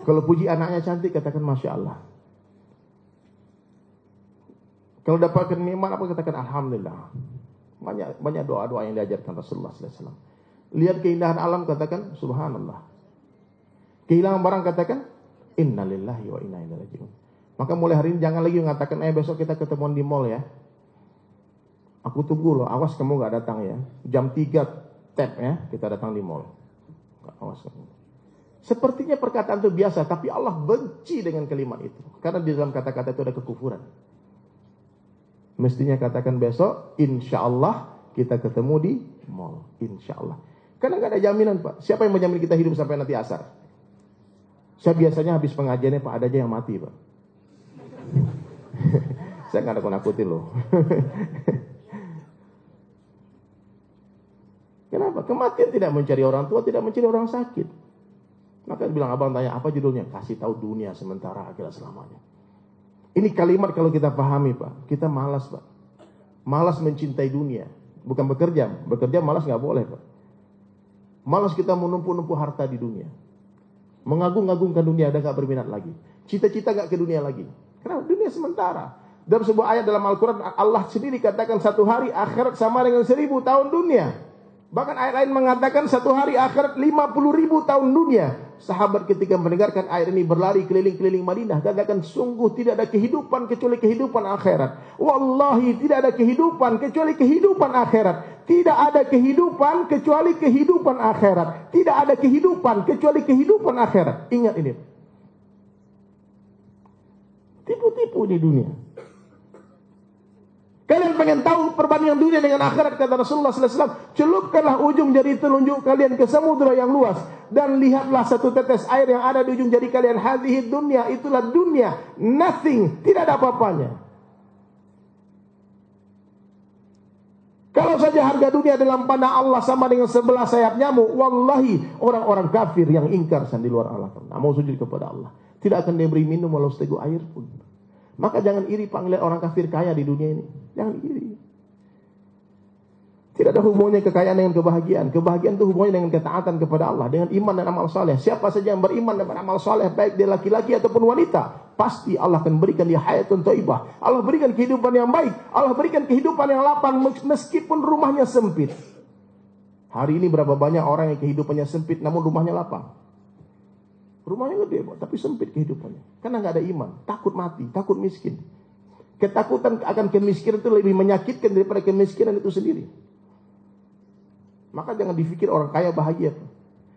Kalau puji anaknya cantik, katakan Masya Allah. Kalau dapatkan nikmat apa, katakan Alhamdulillah. Banyak doa-doa yang diajarkan Rasulullah SAW. Lihat keindahan alam, katakan Subhanallah. Kehilangan barang, katakan Innalillahi wa inna ilaihi raji'un. Maka mulai hari ini jangan lagi mengatakan besok kita ketemuan di mall ya. Aku tunggu loh, awas kamu gak datang ya. Jam 3 tap ya, kita datang di mall. Awas kamu. Sepertinya perkataan itu biasa, tapi Allah benci dengan kalimat itu. Karena di dalam kata-kata itu ada kekufuran. Mestinya katakan besok, insya Allah kita ketemu di mall. Insya Allah. Karena gak ada jaminan, Pak. Siapa yang menjamin kita hidup sampai nanti asar? Saya biasanya habis pengajiannya, Pak, ada aja yang mati, Pak. Saya gak ada nakutin loh. Kenapa? Kematian tidak mencari orang tua, tidak mencari orang sakit. Maka bilang, abang tanya, apa judulnya? Kasih tahu dunia sementara, akhirat selamanya. Ini kalimat kalau kita pahami, Pak, kita malas, Pak. Malas mencintai dunia. Bukan bekerja. Bekerja malas gak boleh, Pak. Malas kita menumpu-numpu harta di dunia. Mengagung-agungkan dunia, dan gak berminat lagi. Cita-cita gak ke dunia lagi. Karena dunia sementara. Dalam sebuah ayat dalam Al-Quran, Allah sendiri katakan satu hari akhirat sama dengan 1000 tahun dunia. Bahkan ayat lain mengatakan satu hari akhirat 50.000 tahun dunia. Sahabat ketika mendengarkan ayat ini berlari keliling-keliling Madinah. Katakan sungguh tidak ada kehidupan kecuali kehidupan akhirat. Wallahi tidak ada kehidupan kecuali kehidupan akhirat. Tidak ada kehidupan kecuali kehidupan akhirat. Tidak ada kehidupan kecuali kehidupan akhirat. Ingat ini. Tipu-tipu di dunia. Kalian pengen tahu perbandingan dunia dengan akhirat, kata Rasulullah SAW. Celupkanlah ujung jari telunjuk kalian ke samudera yang luas. Dan lihatlah satu tetes air yang ada di ujung jari kalian. Hadhihi dunia, itulah dunia. Nothing, tidak ada apa-apanya. Kalau saja harga dunia dalam pandang Allah sama dengan 11 sayap nyamuk, wallahi orang-orang kafir yang ingkar di luar Allah, mau sujud kepada Allah, tidak akan diberi minum walau seteguk air pun. Maka jangan iri, Pak, ngeliat orang kafir kaya di dunia ini. Jangan iri. Tidak ada hubungannya kekayaan dengan kebahagiaan. Kebahagiaan itu hubungannya dengan ketaatan kepada Allah, dengan iman dan amal saleh. Siapa saja yang beriman dan beramal saleh, baik dia laki-laki ataupun wanita, pasti Allah akan berikan dia hayatun thayyibah. Allah berikan kehidupan yang baik. Allah berikan kehidupan yang lapang meskipun rumahnya sempit. Hari ini berapa banyak orang yang kehidupannya sempit namun rumahnya lapang. Rumahnya gede, tapi sempit kehidupannya. Karena nggak ada iman, takut mati, takut miskin. Ketakutan akan kemiskinan itu lebih menyakitkan daripada kemiskinan itu sendiri. Maka jangan dipikir orang kaya bahagia.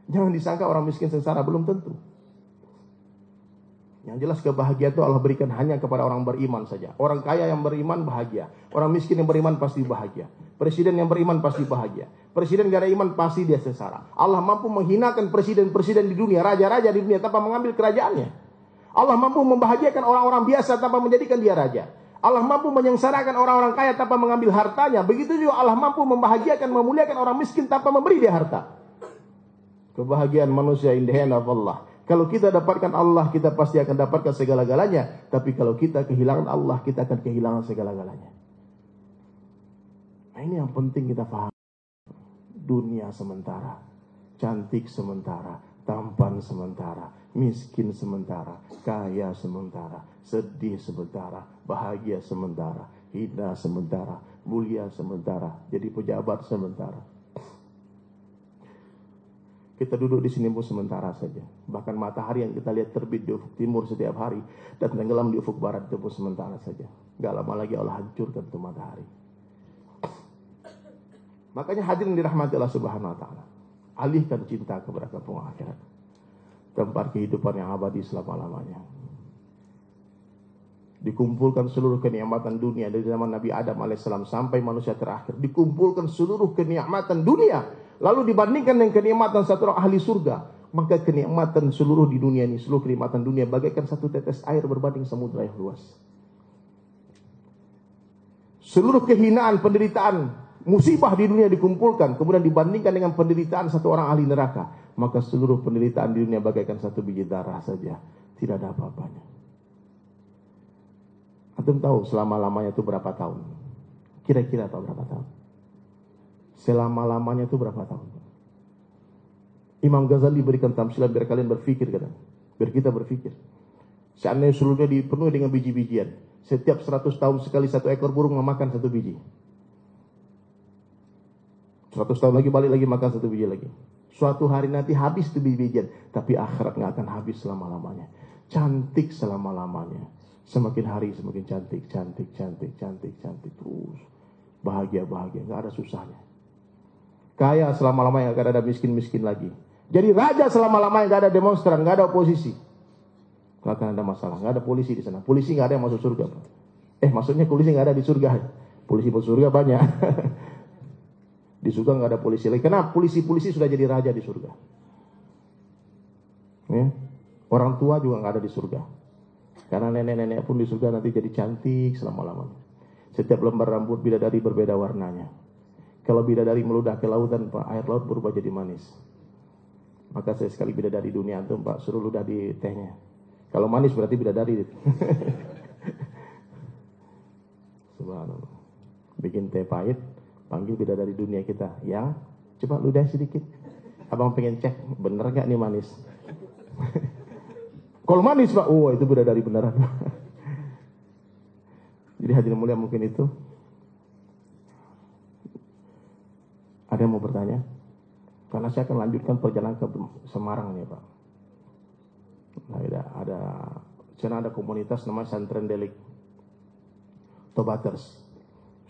Jangan disangka orang miskin sengsara, belum tentu. Yang jelas kebahagiaan itu Allah berikan hanya kepada orang beriman saja. Orang kaya yang beriman bahagia. Orang miskin yang beriman pasti bahagia. Presiden yang beriman pasti bahagia. Presiden gak ada iman pasti dia sengsara. Allah mampu menghinakan presiden-presiden di dunia, raja-raja di dunia tanpa mengambil kerajaannya. Allah mampu membahagiakan orang-orang biasa tanpa menjadikan dia raja. Allah mampu menyengsarakan orang-orang kaya tanpa mengambil hartanya. Begitu juga Allah mampu membahagiakan, memuliakan orang miskin tanpa memberi dia harta. Kebahagiaan manusia in the hand of Allah. Kalau kita dapatkan Allah, kita pasti akan dapatkan segala-galanya. Tapi kalau kita kehilangan Allah, kita akan kehilangan segala-galanya. Nah, ini yang penting kita paham. Dunia sementara, cantik sementara, tampan sementara, miskin sementara, kaya sementara, sedih sementara, bahagia sementara, hina sementara, mulia sementara, jadi pejabat sementara. Kita duduk di sini pun sementara saja. Bahkan matahari yang kita lihat terbit di ufuk timur setiap hari dan tenggelam di ufuk barat itu pun sementara saja. Gak lama lagi Allah hancurkan itu matahari. Makanya hadirin dirahmati Allah Subhanahu Wa Taala. Alihkan cinta kepada kampung akhirat, tempat kehidupan yang abadi selama-lamanya. Dikumpulkan seluruh kenikmatan dunia dari zaman Nabi Adam alaihissalam sampai manusia terakhir. Dikumpulkan seluruh kenikmatan dunia. Lalu dibandingkan dengan kenikmatan satu orang ahli surga, maka kenikmatan seluruh di dunia ini, seluruh kenikmatan dunia bagaikan satu tetes air berbanding samudra yang luas. Seluruh kehinaan, penderitaan, musibah di dunia dikumpulkan, kemudian dibandingkan dengan penderitaan satu orang ahli neraka, maka seluruh penderitaan di dunia bagaikan satu biji darah saja, tidak ada apa-apanya. Antum tahu selama-lamanya itu berapa tahun? Kira-kira tahu berapa tahun? Selama-lamanya itu berapa tahun? Imam Ghazali berikan tamsilan biar kalian berpikir, biar kita berpikir. Seandainya seluruhnya dipenuhi dengan biji-bijian, setiap 100 tahun sekali satu ekor burung memakan satu biji. 100 tahun lagi balik lagi makan satu biji lagi. Suatu hari nanti habis itu biji-bijian, tapi akhirat nggak akan habis selama-lamanya. Cantik selama-lamanya. Semakin hari semakin cantik, cantik, cantik, cantik, cantik terus. Bahagia, bahagia, nggak ada susahnya. Kaya selama-lamanya, nggak ada miskin-miskin lagi. Jadi raja selama-lamanya, nggak ada demonstran, nggak ada oposisi. Nggak akan ada masalah, nggak ada polisi di sana. Polisi nggak ada yang masuk surga. Maksudnya polisi nggak ada di surga. Polisi masuk surga banyak. Di surga nggak ada polisi lagi. Kenapa? Polisi-polisi sudah jadi raja di surga. Ya. Orang tua juga nggak ada di surga. Karena nenek-nenek pun di surga nanti jadi cantik selama-lamanya. Setiap lembar rambut bidadari berbeda warnanya. Kalau bidadari meludah ke lautan, Pak, air laut berubah jadi manis. Maka saya sekali bidadari dunia antum, Pak, suruh ludah di tehnya. Kalau manis berarti bidadari. Subhanallah. Bikin teh pahit, panggil bidadari dunia kita. Yang coba ludah sedikit. Abang pengen cek, bener gak nih manis? Kalau manis, Pak, itu bidadari beneran. Jadi hadirin mulia mungkin itu. Ada yang mau bertanya? Karena saya akan lanjutkan perjalanan ke Semarang nih, Pak. Nah, sana ada komunitas namanya Santren Delik Tobaters.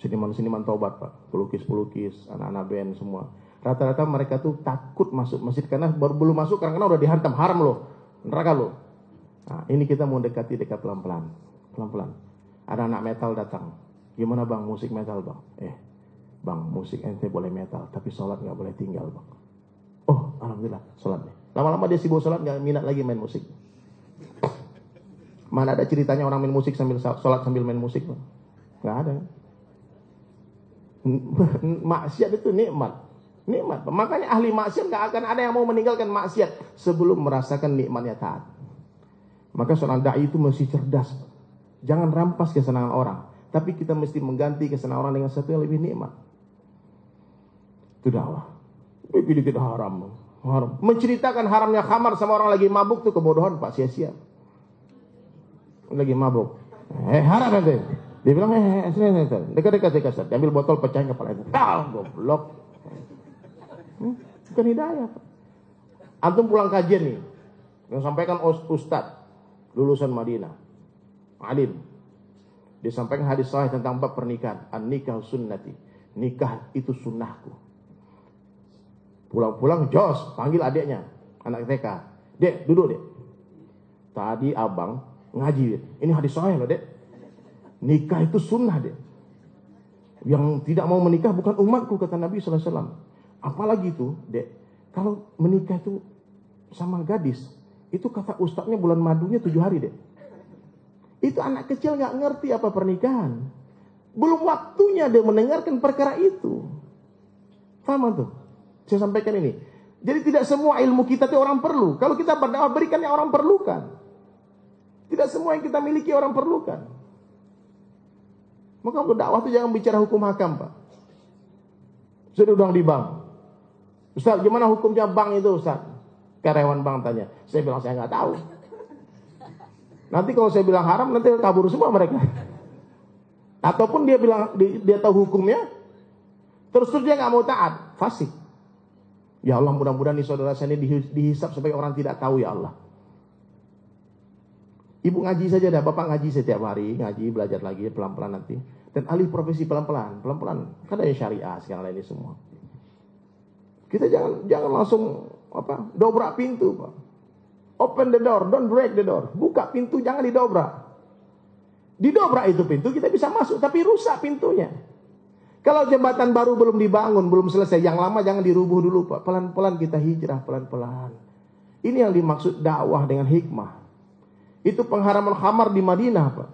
Seniman-seniman tobat, Pak. Pelukis-pelukis, anak-anak band semua. Rata-rata mereka tuh takut masuk masjid karena baru belum masuk karena udah dihantam, haram loh, neraka loh. Nah, ini kita mau dekat pelan-pelan. Pelan-pelan. Ada anak metal datang. Gimana Bang, musik metal Bang? Bang, musik ente boleh metal, tapi sholat gak boleh tinggal Bang. Oh, alhamdulillah, sholat nih. Lama-lama dia sibuk sholat, gak minat lagi main musik. Mana ada ceritanya orang main musik sambil sholat sambil main musik Bang? Gak ada. Maksiat itu nikmat. Nikmat. Makanya ahli maksiat gak akan ada yang mau meninggalkan maksiat sebelum merasakan nikmatnya taat. Maka seorang da'i itu mesti cerdas. Jangan rampas kesenangan orang, tapi kita mesti mengganti kesenangan orang dengan sesuatu yang lebih nikmat. Itu dakwah. Dikit-dikit haram. Menceritakan haramnya khamar sama orang lagi mabuk tuh kebodohan, Pak, sia-sia. Lagi mabuk. Haram nanti. Dia bilang, dekat-dekat. Ambil botol, pecahin kepala itu. Goblok. Bukan hidayah. Antum pulang kajian nih. Yang sampaikan Ustadz lulusan Madinah. Alim. Disampaikan hadis sahih tentang bab pernikahan. An-nikah sunnati. Nikah itu sunnahku. Pulang-pulang jos, panggil adiknya, anak TK. Dek, duduk dek. Tadi abang ngaji, dek. Ini hadis sahih loh dek. Nikah itu sunnah dek. Yang tidak mau menikah bukan umatku, kata Nabi SAW. Apalagi itu dek, kalau menikah itu sama gadis, itu kata ustadznya bulan madunya 7 hari dek. Itu anak kecil gak ngerti apa pernikahan. Belum waktunya dia mendengarkan perkara itu. Paham tuh? Saya sampaikan ini. Jadi tidak semua ilmu kita itu orang perlu. Kalau kita berdakwah berikan yang orang perlukan. Tidak semua yang kita miliki orang perlukan. Maka berdakwah itu jangan bicara hukum hakam, Pak. Saya diundang di bank. Ustaz, gimana hukumnya bank itu, Ustaz? Karyawan bank tanya. Saya bilang saya nggak tahu. Nanti kalau saya bilang haram, nanti kabur semua mereka. Ataupun dia bilang dia tahu hukumnya, terus dia nggak mau taat, fasik. Ya Allah, mudah-mudahan nih saudara saya ini dihisap sebagai orang tidak tahu, ya Allah. Ibu ngaji saja dah, bapak ngaji setiap hari, ngaji, belajar lagi pelan-pelan nanti. Dan alih profesi pelan-pelan. Kan ada syariah sekarang ini semua. Kita jangan langsung dobrak pintu, Pak. Open the door, don't break the door. Buka pintu, jangan didobrak. Didobrak itu pintu, kita bisa masuk, tapi rusak pintunya. Kalau jembatan baru belum dibangun, belum selesai, yang lama jangan dirubuh dulu, Pak. Pelan-pelan kita hijrah, pelan-pelan. Ini yang dimaksud dakwah dengan hikmah. Itu pengharaman khamar di Madinah, Pak.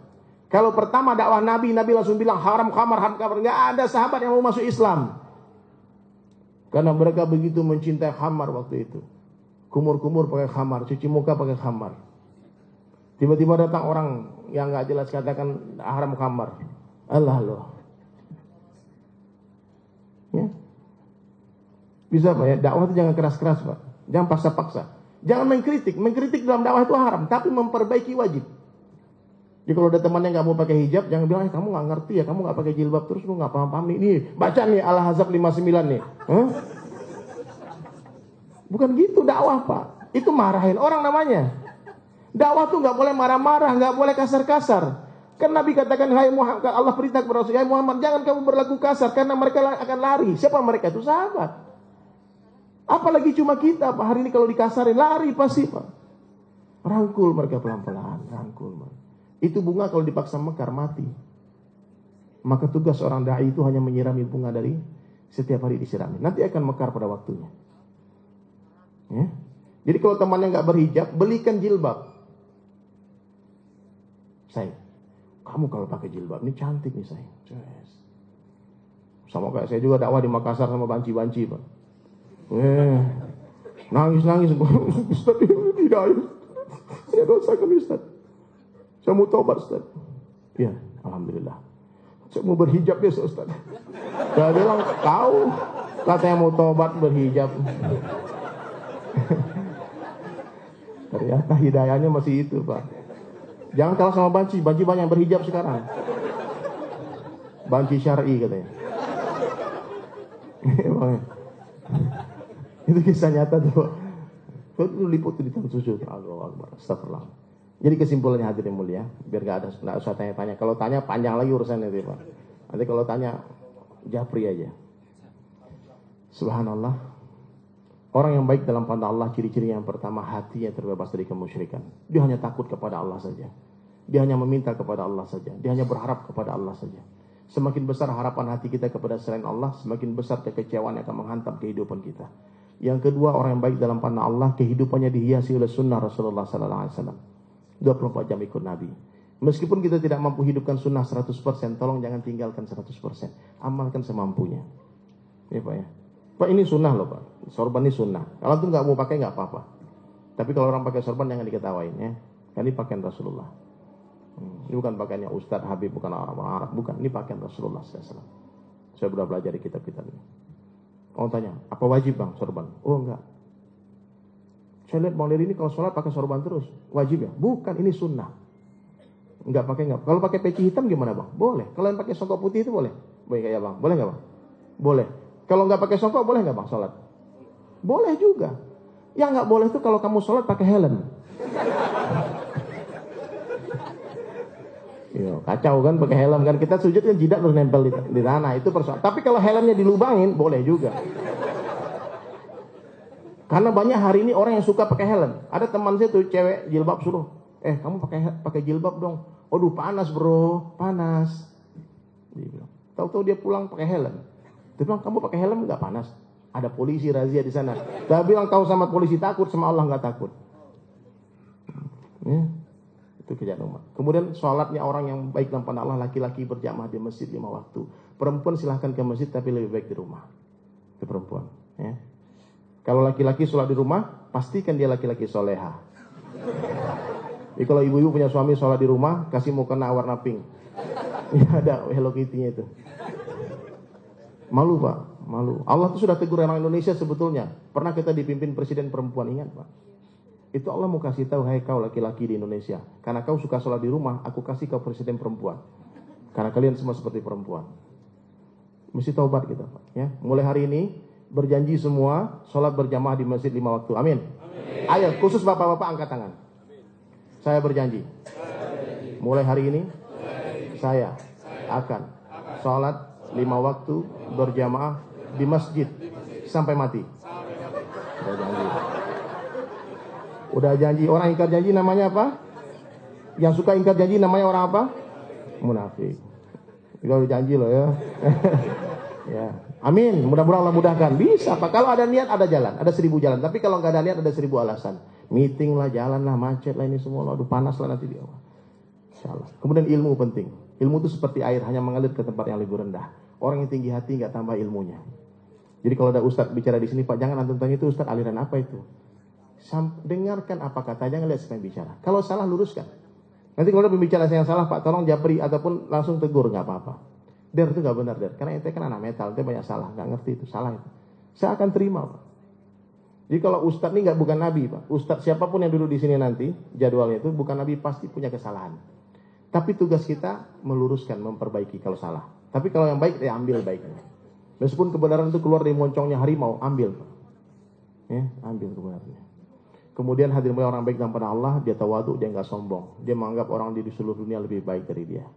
Kalau pertama dakwah Nabi langsung bilang haram khamar, haram khamar. Nggak ada sahabat yang mau masuk Islam. Karena mereka begitu mencintai khamar waktu itu. Kumur-kumur pakai khamar, cuci muka pakai khamar. Tiba-tiba datang orang yang nggak jelas katakan haram khamar. Allah loh. Ya. Bisa Pak ya, dakwah itu jangan keras-keras Pak. Jangan paksa-paksa. Jangan mengkritik. Mengkritik dalam dakwah itu haram, tapi memperbaiki wajib. Jadi kalau ada teman yang nggak mau pakai hijab, jangan bilang kamu nggak ngerti ya, kamu nggak pakai jilbab terus lu nggak paham-paham nih. Nih baca nih Al-Ahzab 59 nih. Bukan gitu dakwah Pak. Itu marahin orang namanya. Dakwah tuh nggak boleh marah-marah, nggak boleh kasar-kasar. Kan Nabi katakan, hai Muhammad, Allah perintah kepada Rasul, hai Muhammad, jangan kamu berlaku kasar karena mereka akan lari. Siapa mereka? Itu sahabat. Apalagi cuma kita, Pak. Hari ini kalau dikasarin, lari pasti, Pak. Rangkul mereka pelan-pelan, rangkul. Itu bunga kalau dipaksa mekar, mati. Maka tugas orang dai itu hanya menyirami bunga dari setiap hari disirami. Nanti akan mekar pada waktunya. Ya. Jadi kalau temannya nggak berhijab, belikan jilbab. Sayang, kamu kalau pakai jilbab ini cantik nih sayang. Sama kayak saya juga dakwah di Makassar sama banci-banci, Pak. Nangis-nangis. Ustaz, tidak. Saya dosakan Ustaz. Saya mau tobat Ustaz. Ya, alhamdulillah. Saya mau berhijab ya Ustaz. Saya bilang, kau katanya mau tobat berhijab. Ternyata hidayahnya masih itu, Pak. Jangan kalah sama banci. Banci banyak yang berhijab sekarang. Banci syar'i katanya. Itu kisah nyata tuh. Itu liput di dalam sujud. Allahu Akbar. Astagfirullah. Jadi kesimpulannya hadirin mulia, biar nggak usah tanya-tanya. Kalau tanya panjang lagi urusannya itu, Pak. Nanti kalau tanya japri aja. Subhanallah. Orang yang baik dalam pandang Allah, ciri-ciri yang pertama, hatinya terbebas dari kemusyrikan. Dia hanya takut kepada Allah saja. Dia hanya meminta kepada Allah saja. Dia hanya berharap kepada Allah saja. Semakin besar harapan hati kita kepada selain Allah, semakin besar kekecewaan yang akan menghantam kehidupan kita. Yang kedua, orang yang baik dalam pandang Allah, kehidupannya dihiasi oleh sunnah Rasulullah SAW. 24 jam ikut Nabi. Meskipun kita tidak mampu hidupkan sunnah 100%, tolong jangan tinggalkan 100%. Amalkan semampunya. Ya Pak ya. Pak ini sunnah loh Pak. Sorban ini sunnah. Kalau tuh nggak mau pakai nggak apa-apa. Tapi kalau orang pakai sorban jangan diketawain ya. Ini pakaian Rasulullah. Ini bukan pakaiannya Ustadz Habib, bukan orang Arab, bukan. Ini pakaian Rasulullah SAW. Saya sudah belajar di kitab-kitab ini. Orang tanya, apa wajib bang sorban? Oh enggak. Saya lihat bang Leri ini kalau sholat pakai sorban terus. Wajib ya? Bukan, ini sunnah. Enggak pakai enggak. Kalau pakai peci hitam gimana bang? Boleh. Kalau yang pakai songkok putih itu boleh? Boleh ya bang? Boleh nggak bang? Boleh. Kalau nggak pakai songkok boleh nggak bang sholat? Boleh juga. Yang nggak boleh itu kalau kamu sholat pakai helm. Yo, kacau kan pakai helm kan, kita sujud kan jidat terus nempel di tanah, itu persoalan. Tapi kalau helmnya dilubangin boleh juga. Karena banyak hari ini orang yang suka pakai helm. Ada teman saya tuh cewek jilbab suruh, kamu pakai jilbab dong. Aduh panas bro, panas. Dia bilang, tahu-tahu dia pulang pakai helm. Dia bilang, kamu pakai helm nggak panas? Ada polisi razia di sana. Dia bilang, kau sama polisi takut, sama Allah nggak takut. Ya. Itu kejadian umat. Kemudian sholatnya orang yang baik dalam pandang Allah, laki-laki berjamaah di masjid 5 waktu. Perempuan silahkan ke masjid tapi lebih baik di rumah. Itu perempuan. Ya. Kalau laki-laki sholat di rumah, pastikan dia laki-laki soleha. Jadi kalau ibu-ibu punya suami sholat di rumah, kasih mukena warna pink. Ya, ada Hello Kitty-nya itu. Malu Pak, malu. Allah tuh sudah tegur orang Indonesia sebetulnya. Pernah kita dipimpin presiden perempuan, ingat Pak? Itu Allah mau kasih tahu, hai kau laki-laki di Indonesia, karena kau suka sholat di rumah, aku kasih kau presiden perempuan. Karena kalian semua seperti perempuan. Mesti taubat kita Pak. Ya, mulai hari ini berjanji semua sholat berjamaah di masjid 5 waktu. Amin. Ayo, khusus bapak-bapak angkat tangan. Saya berjanji. Mulai hari ini saya akan sholat 5 waktu berjamaah di masjid sampai mati. Udah janji. Udah janji. Orang ingkar janji namanya apa? Yang suka ingkar janji namanya orang apa? Munafik. Kalau janji loh ya. Ya. Amin. Mudah-mudahan Allah mudahkan. Bisa Pak. Kalau ada niat ada jalan. Ada 1000 jalan. Tapi kalau nggak ada niat ada 1000 alasan. Meeting lah, jalan lah, macet lah ini semua. Aduh panas lah nanti dia. Insyaallah. Kemudian ilmu penting. Ilmu itu seperti air, hanya mengalir ke tempat yang lebih rendah. Orang yang tinggi hati nggak tambah ilmunya. Jadi kalau ada ustadz bicara di sini, Pak jangan antum tanya itu ustadz aliran apa itu. Dengarkan apa kata, jangan lihat siapa yang bicara. Kalau salah luruskan. Nanti kalau ada pembicara yang salah Pak, tolong japri ataupun langsung tegur, nggak apa-apa. Der itu nggak benar der, karena ente kan anak metal, ente banyak salah, nggak ngerti itu salah itu. Saya akan terima Pak. Jadi kalau ustadz ini bukan nabi Pak, ustadz siapapun yang duduk di sini nanti jadwalnya itu bukan nabi, pasti punya kesalahan. Tapi tugas kita meluruskan, memperbaiki kalau salah. Tapi kalau yang baik, ya ambil baiknya. Meskipun kebenaran itu keluar dari moncongnya harimau, ambil Pak. Ya, ambil kebenarannya. Kemudian hadir orang baik dalam pandangan Allah, dia tawadhu, dia nggak sombong. Dia menganggap orang di seluruh dunia lebih baik dari dia.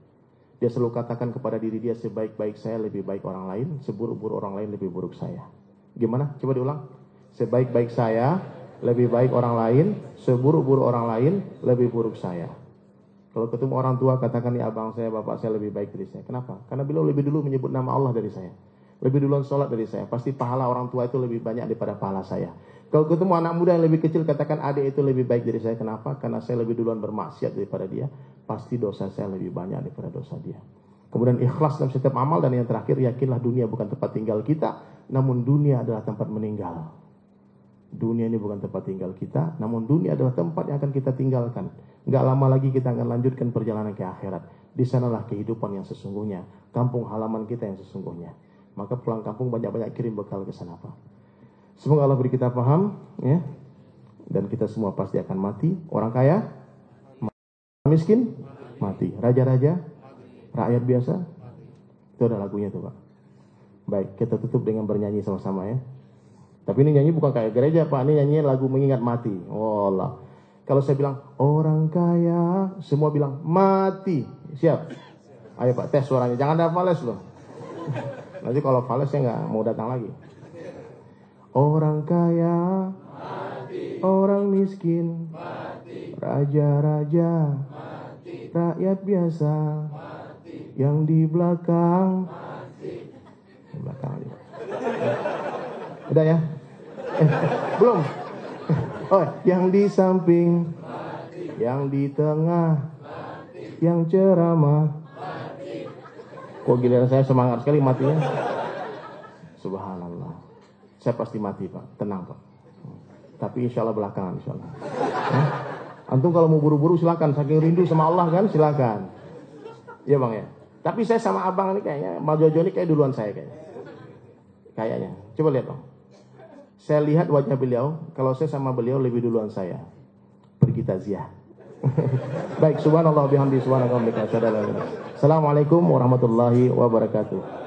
Dia selalu katakan kepada diri dia, sebaik-baik saya lebih baik orang lain, seburuk-buruk orang lain lebih buruk saya. Gimana? Coba diulang. Sebaik-baik saya lebih baik orang lain, seburuk-buruk orang lain lebih buruk saya. Kalau ketemu orang tua, katakan ya abang saya, bapak saya lebih baik dari saya. Kenapa? Karena beliau lebih dulu menyebut nama Allah dari saya. Lebih duluan sholat dari saya. Pasti pahala orang tua itu lebih banyak daripada pahala saya. Kalau ketemu anak muda yang lebih kecil, katakan adik itu lebih baik dari saya. Kenapa? Karena saya lebih duluan bermaksiat daripada dia. Pasti dosa saya lebih banyak daripada dosa dia. Kemudian ikhlas dalam setiap amal. Dan yang terakhir, yakinlah dunia bukan tempat tinggal kita, namun dunia adalah tempat meninggal. Dunia ini bukan tempat tinggal kita, namun dunia adalah tempat yang akan kita tinggalkan. Enggak lama lagi kita akan lanjutkan perjalanan ke akhirat. Di sanalah kehidupan yang sesungguhnya, kampung halaman kita yang sesungguhnya. Maka pulang kampung banyak-banyak kirim bekal ke sana Pak. Semoga Allah beri kita paham, ya. Dan kita semua pasti akan mati. Orang kaya, miskin, mati. Raja-raja, rakyat biasa, itu ada lagunya tuh Pak. Baik, kita tutup dengan bernyanyi sama-sama ya. Tapi ini nyanyi bukan kayak gereja Pak, ini nyanyinya lagu mengingat mati. Oh Allah. Kalau saya bilang orang kaya, semua bilang mati. Siap? Ayo Pak, tes suaranya. Jangan ada fales loh. Nanti kalau fales saya nggak mau datang lagi. Orang kaya, mati. Orang miskin, mati. Raja-raja, mati. Rakyat biasa, mati. Yang di belakang, mati. Di belakang aja. Udah ya? Belum? Oh, yang di samping, mati. Yang di tengah, mati. Yang ceramah, mati. Kok giliran saya semangat sekali matinya? Subhanallah. Saya pasti mati Pak, tenang Pak. Tapi insya Allah belakangan insya Allah. Antum kalau mau buru-buru silakan, saking rindu sama Allah kan silakan. Iya Bang ya. Tapi saya sama abang ini kayaknya, Mas Jojo ini kayak duluan saya kayaknya. Kayaknya. Coba lihat Bang. Saya lihat wajah beliau, kalau saya sama beliau lebih duluan saya. Pergi takziah. Baik, subhanallah bihamdi subhanallah. Assalamualaikum warahmatullahi wabarakatuh.